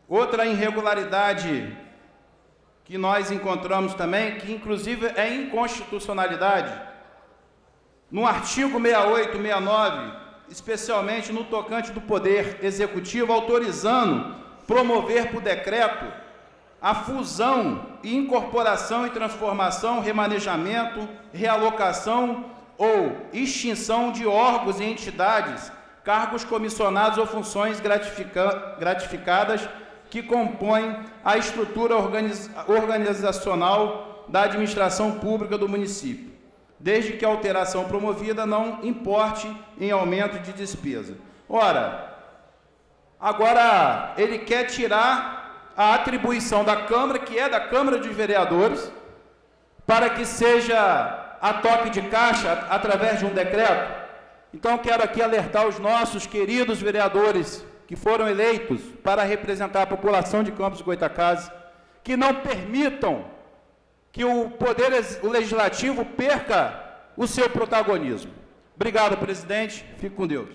Outra irregularidade que nós encontramos também, que inclusive é inconstitucionalidade, no artigo 68, 69, especialmente no tocante do Poder Executivo, autorizando promover por decreto a fusão e incorporação e transformação, remanejamento, realocação ou extinção de órgãos e entidades, cargos comissionados ou funções gratificadas que compõem a estrutura organizacional da administração pública do município, desde que a alteração promovida não importe em aumento de despesa. Ora, agora ele quer tirar a atribuição da Câmara, que é da Câmara dos Vereadores, para que seja a toque de caixa através de um decreto. Então, quero aqui alertar os nossos queridos vereadores que foram eleitos para representar a população de Campos do Goytacazes, que não permitam que o Legislativo perca o seu protagonismo. Obrigado, presidente. Fique com Deus.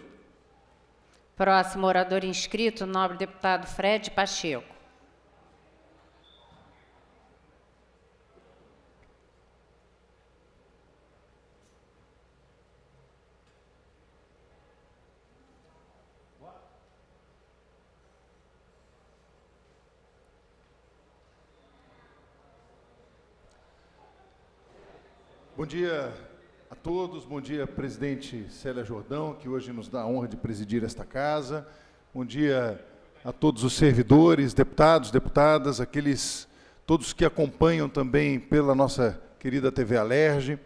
Próximo orador inscrito, o nobre deputado Fred Pacheco. Bom dia a todos, bom dia, presidente Célia Jordão, que hoje nos dá a honra de presidir esta casa. Bom dia a todos os servidores, deputados, deputadas, todos que acompanham também pela nossa querida TV Alerj.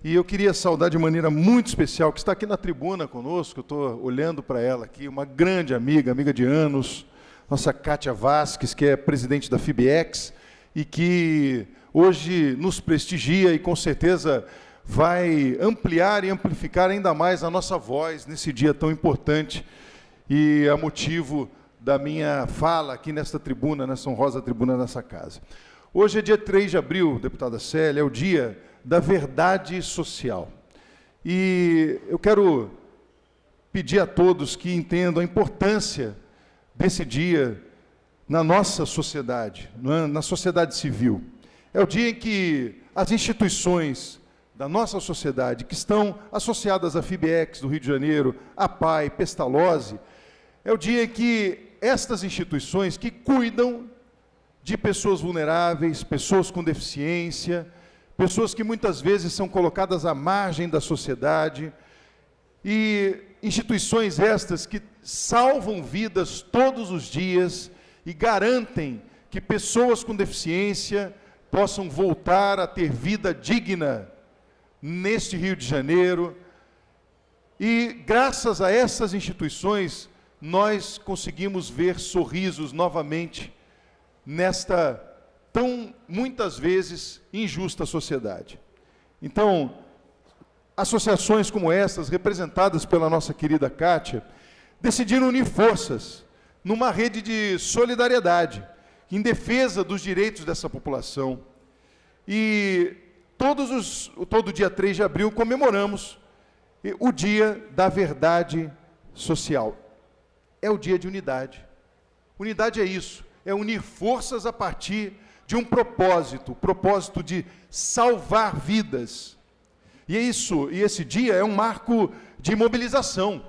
E eu queria saudar de maneira muito especial, que está aqui na tribuna conosco, eu estou olhando para ela aqui, uma grande amiga de anos, nossa Kátia Vasques, que é presidente da FIBEX, e que hoje nos prestigia e com certeza vai ampliar e amplificar ainda mais a nossa voz nesse dia tão importante e a motivo da minha fala aqui nesta tribuna, nessa honrosa tribuna dessa casa. Hoje é dia 3 de abril, deputada Célia, é o dia da verdade social. E eu quero pedir a todos que entendam a importância desse dia na nossa sociedade, na sociedade civil. É o dia em que as instituições da nossa sociedade, que estão associadas à FIBEX do Rio de Janeiro, à PAI, Pestalozzi, é o dia em que estas instituições que cuidam de pessoas vulneráveis, pessoas com deficiência, pessoas que muitas vezes são colocadas à margem da sociedade, e instituições estas que salvam vidas todos os dias e garantem que pessoas com deficiência possam voltar a ter vida digna neste Rio de Janeiro. E, graças a essas instituições, nós conseguimos ver sorrisos novamente nesta tão, muitas vezes, injusta sociedade. Então, associações como essas, representadas pela nossa querida Kátia, decidiram unir forças numa rede de solidariedade, em defesa dos direitos dessa população. E todo dia 3 de abril comemoramos o Dia da Verdade Social. É o dia de unidade. Unidade é isso, é unir forças a partir de um propósito, o propósito de salvar vidas. E esse dia é um marco de mobilização,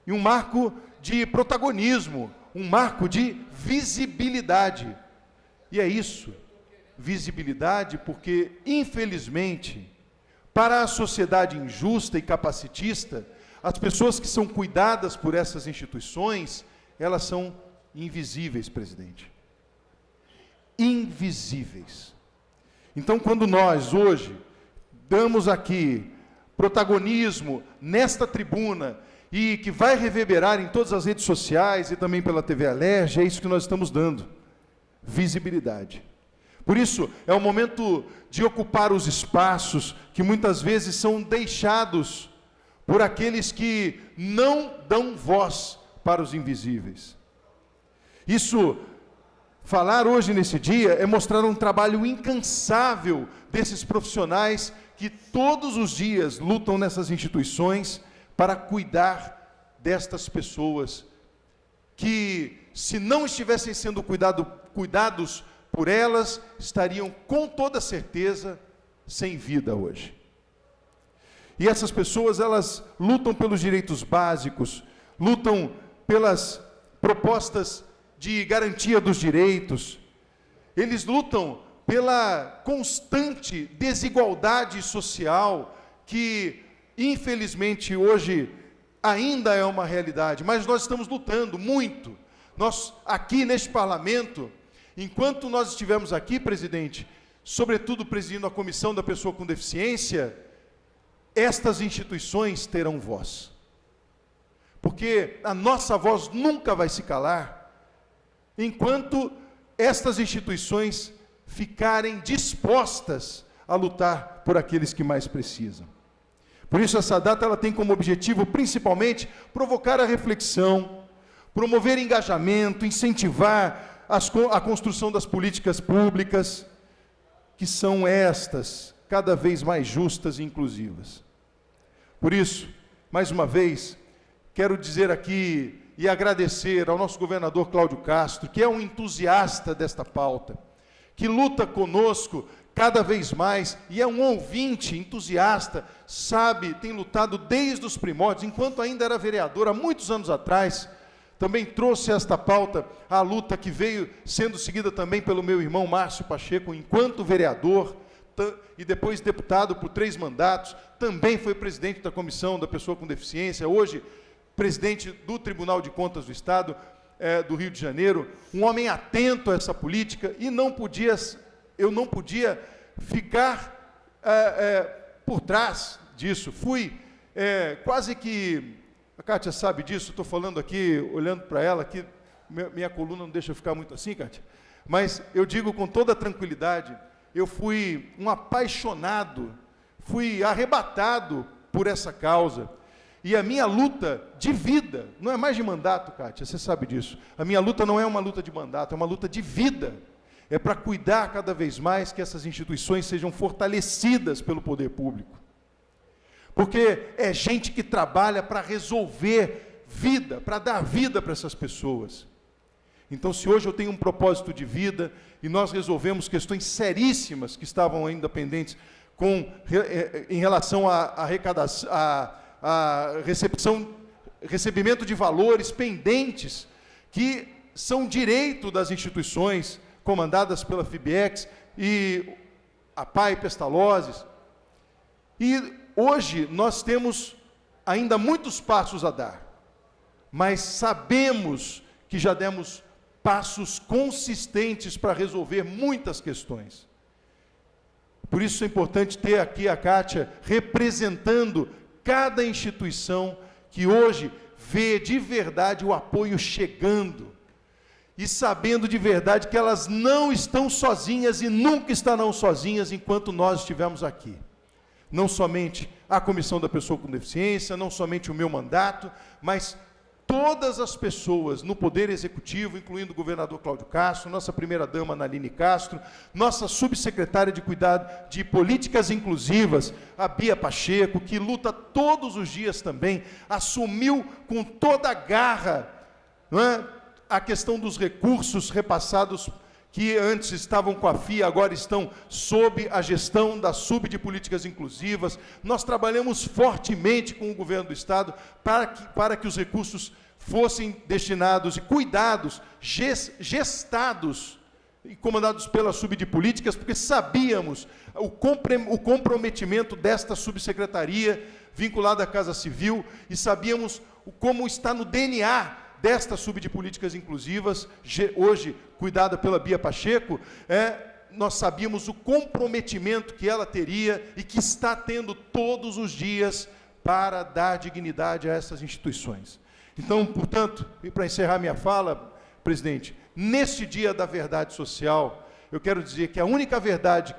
e um marco de protagonismo, um marco de visibilidade. E é isso, visibilidade, porque, infelizmente, para a sociedade injusta e capacitista, as pessoas que são cuidadas por essas instituições, elas são invisíveis, presidente. Invisíveis. Então, quando nós, hoje, damos aqui protagonismo nesta tribuna, e que vai reverberar em todas as redes sociais e também pela TV Alerj, é isso que nós estamos dando, visibilidade. Por isso, é o momento de ocupar os espaços que muitas vezes são deixados por aqueles que não dão voz para os invisíveis. Isso, falar hoje nesse dia, é mostrar um trabalho incansável desses profissionais que todos os dias lutam nessas instituições para cuidar destas pessoas que, se não estivessem sendo cuidados por elas, estariam com toda certeza sem vida hoje. E essas pessoas, elas lutam pelos direitos básicos, lutam pelas propostas de garantia dos direitos, eles lutam pela constante desigualdade social que, infelizmente, hoje ainda é uma realidade, mas nós estamos lutando muito. Nós, aqui neste parlamento, enquanto nós estivermos aqui, presidente, sobretudo presidindo a Comissão da Pessoa com Deficiência, estas instituições terão voz. Porque a nossa voz nunca vai se calar, enquanto estas instituições ficarem dispostas a lutar por aqueles que mais precisam. Por isso, essa data ela tem como objetivo, principalmente, provocar a reflexão, promover engajamento, incentivar a construção das políticas públicas, que são estas, cada vez mais justas e inclusivas. Por isso, mais uma vez, quero dizer aqui e agradecer ao nosso governador Cláudio Castro, que é um entusiasta desta pauta, que luta conosco cada vez mais, e é um ouvinte, entusiasta, sabe, tem lutado desde os primórdios, enquanto ainda era vereador, há muitos anos atrás, também trouxe esta pauta, a luta que veio sendo seguida também pelo meu irmão Márcio Pacheco, enquanto vereador, e depois deputado por 3 mandatos, também foi presidente da Comissão da Pessoa com Deficiência, hoje presidente do Tribunal de Contas do Estado do Rio de Janeiro, um homem atento a essa política, e eu não podia ficar por trás disso. Fui quase que, a Kátia sabe disso, estou falando aqui, olhando para ela, que minha coluna não deixa eu ficar muito assim, Kátia, mas eu digo com toda tranquilidade, eu fui um apaixonado, fui arrebatado por essa causa, e a minha luta de vida, não é mais de mandato, Kátia, você sabe disso, a minha luta não é uma luta de mandato, é uma luta de vida, é para cuidar cada vez mais que essas instituições sejam fortalecidas pelo poder público. Porque é gente que trabalha para resolver vida, para dar vida para essas pessoas. Então, se hoje eu tenho um propósito de vida, e nós resolvemos questões seríssimas que estavam ainda pendentes em relação à arrecadação, a recebimento de valores pendentes, que são direito das instituições comandadas pela FIBEX e a PAI Pestalozzi. E hoje nós temos ainda muitos passos a dar, mas sabemos que já demos passos consistentes para resolver muitas questões. Por isso é importante ter aqui a Kátia representando cada instituição que hoje vê de verdade o apoio chegando e sabendo de verdade que elas não estão sozinhas e nunca estarão sozinhas enquanto nós estivermos aqui. Não somente a Comissão da Pessoa com Deficiência, não somente o meu mandato, mas todas as pessoas no Poder Executivo, incluindo o governador Cláudio Castro, nossa primeira-dama Naline Castro, nossa subsecretária de Cuidado de Políticas Inclusivas, a Bia Pacheco, que luta todos os dias também, assumiu com toda a garra, não é, a questão dos recursos repassados que antes estavam com a FIA, agora estão sob a gestão da Sub de Políticas Inclusivas. Nós trabalhamos fortemente com o governo do Estado para que os recursos fossem destinados e cuidados, gestados e comandados pela Sub de Políticas, porque sabíamos o comprometimento desta subsecretaria vinculada à Casa Civil e sabíamos como está no DNA desta Sub de Políticas Inclusivas, hoje cuidada pela Bia Pacheco, nós sabíamos o comprometimento que ela teria e que está tendo todos os dias para dar dignidade a essas instituições. Então, portanto, e para encerrar minha fala, presidente, neste dia da verdade social, eu quero dizer que a única verdade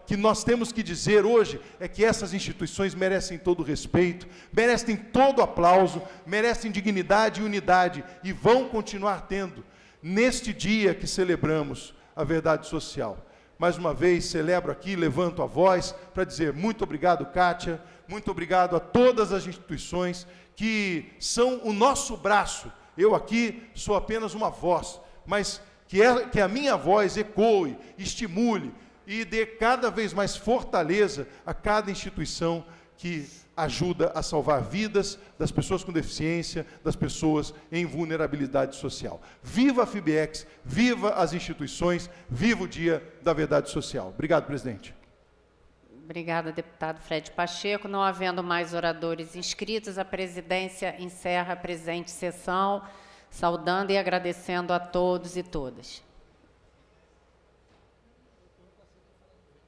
que nós temos que dizer hoje é que essas instituições merecem todo o respeito, merecem todo o aplauso, merecem dignidade e unidade e vão continuar tendo neste dia que celebramos a verdade social. Mais uma vez, celebro aqui, levanto a voz para dizer muito obrigado, Kátia, muito obrigado a todas as instituições que são o nosso braço. Eu aqui sou apenas uma voz, mas que a minha voz ecoe, estimule e dê cada vez mais fortaleza a cada instituição que ajuda a salvar vidas das pessoas com deficiência, das pessoas em vulnerabilidade social. Viva a FIBEX, viva as instituições, viva o Dia da Verdade Social. Obrigado, presidente. Obrigada, deputado Fred Pacheco. Não havendo mais oradores inscritos, a presidência encerra a presente sessão, saudando e agradecendo a todos e todas.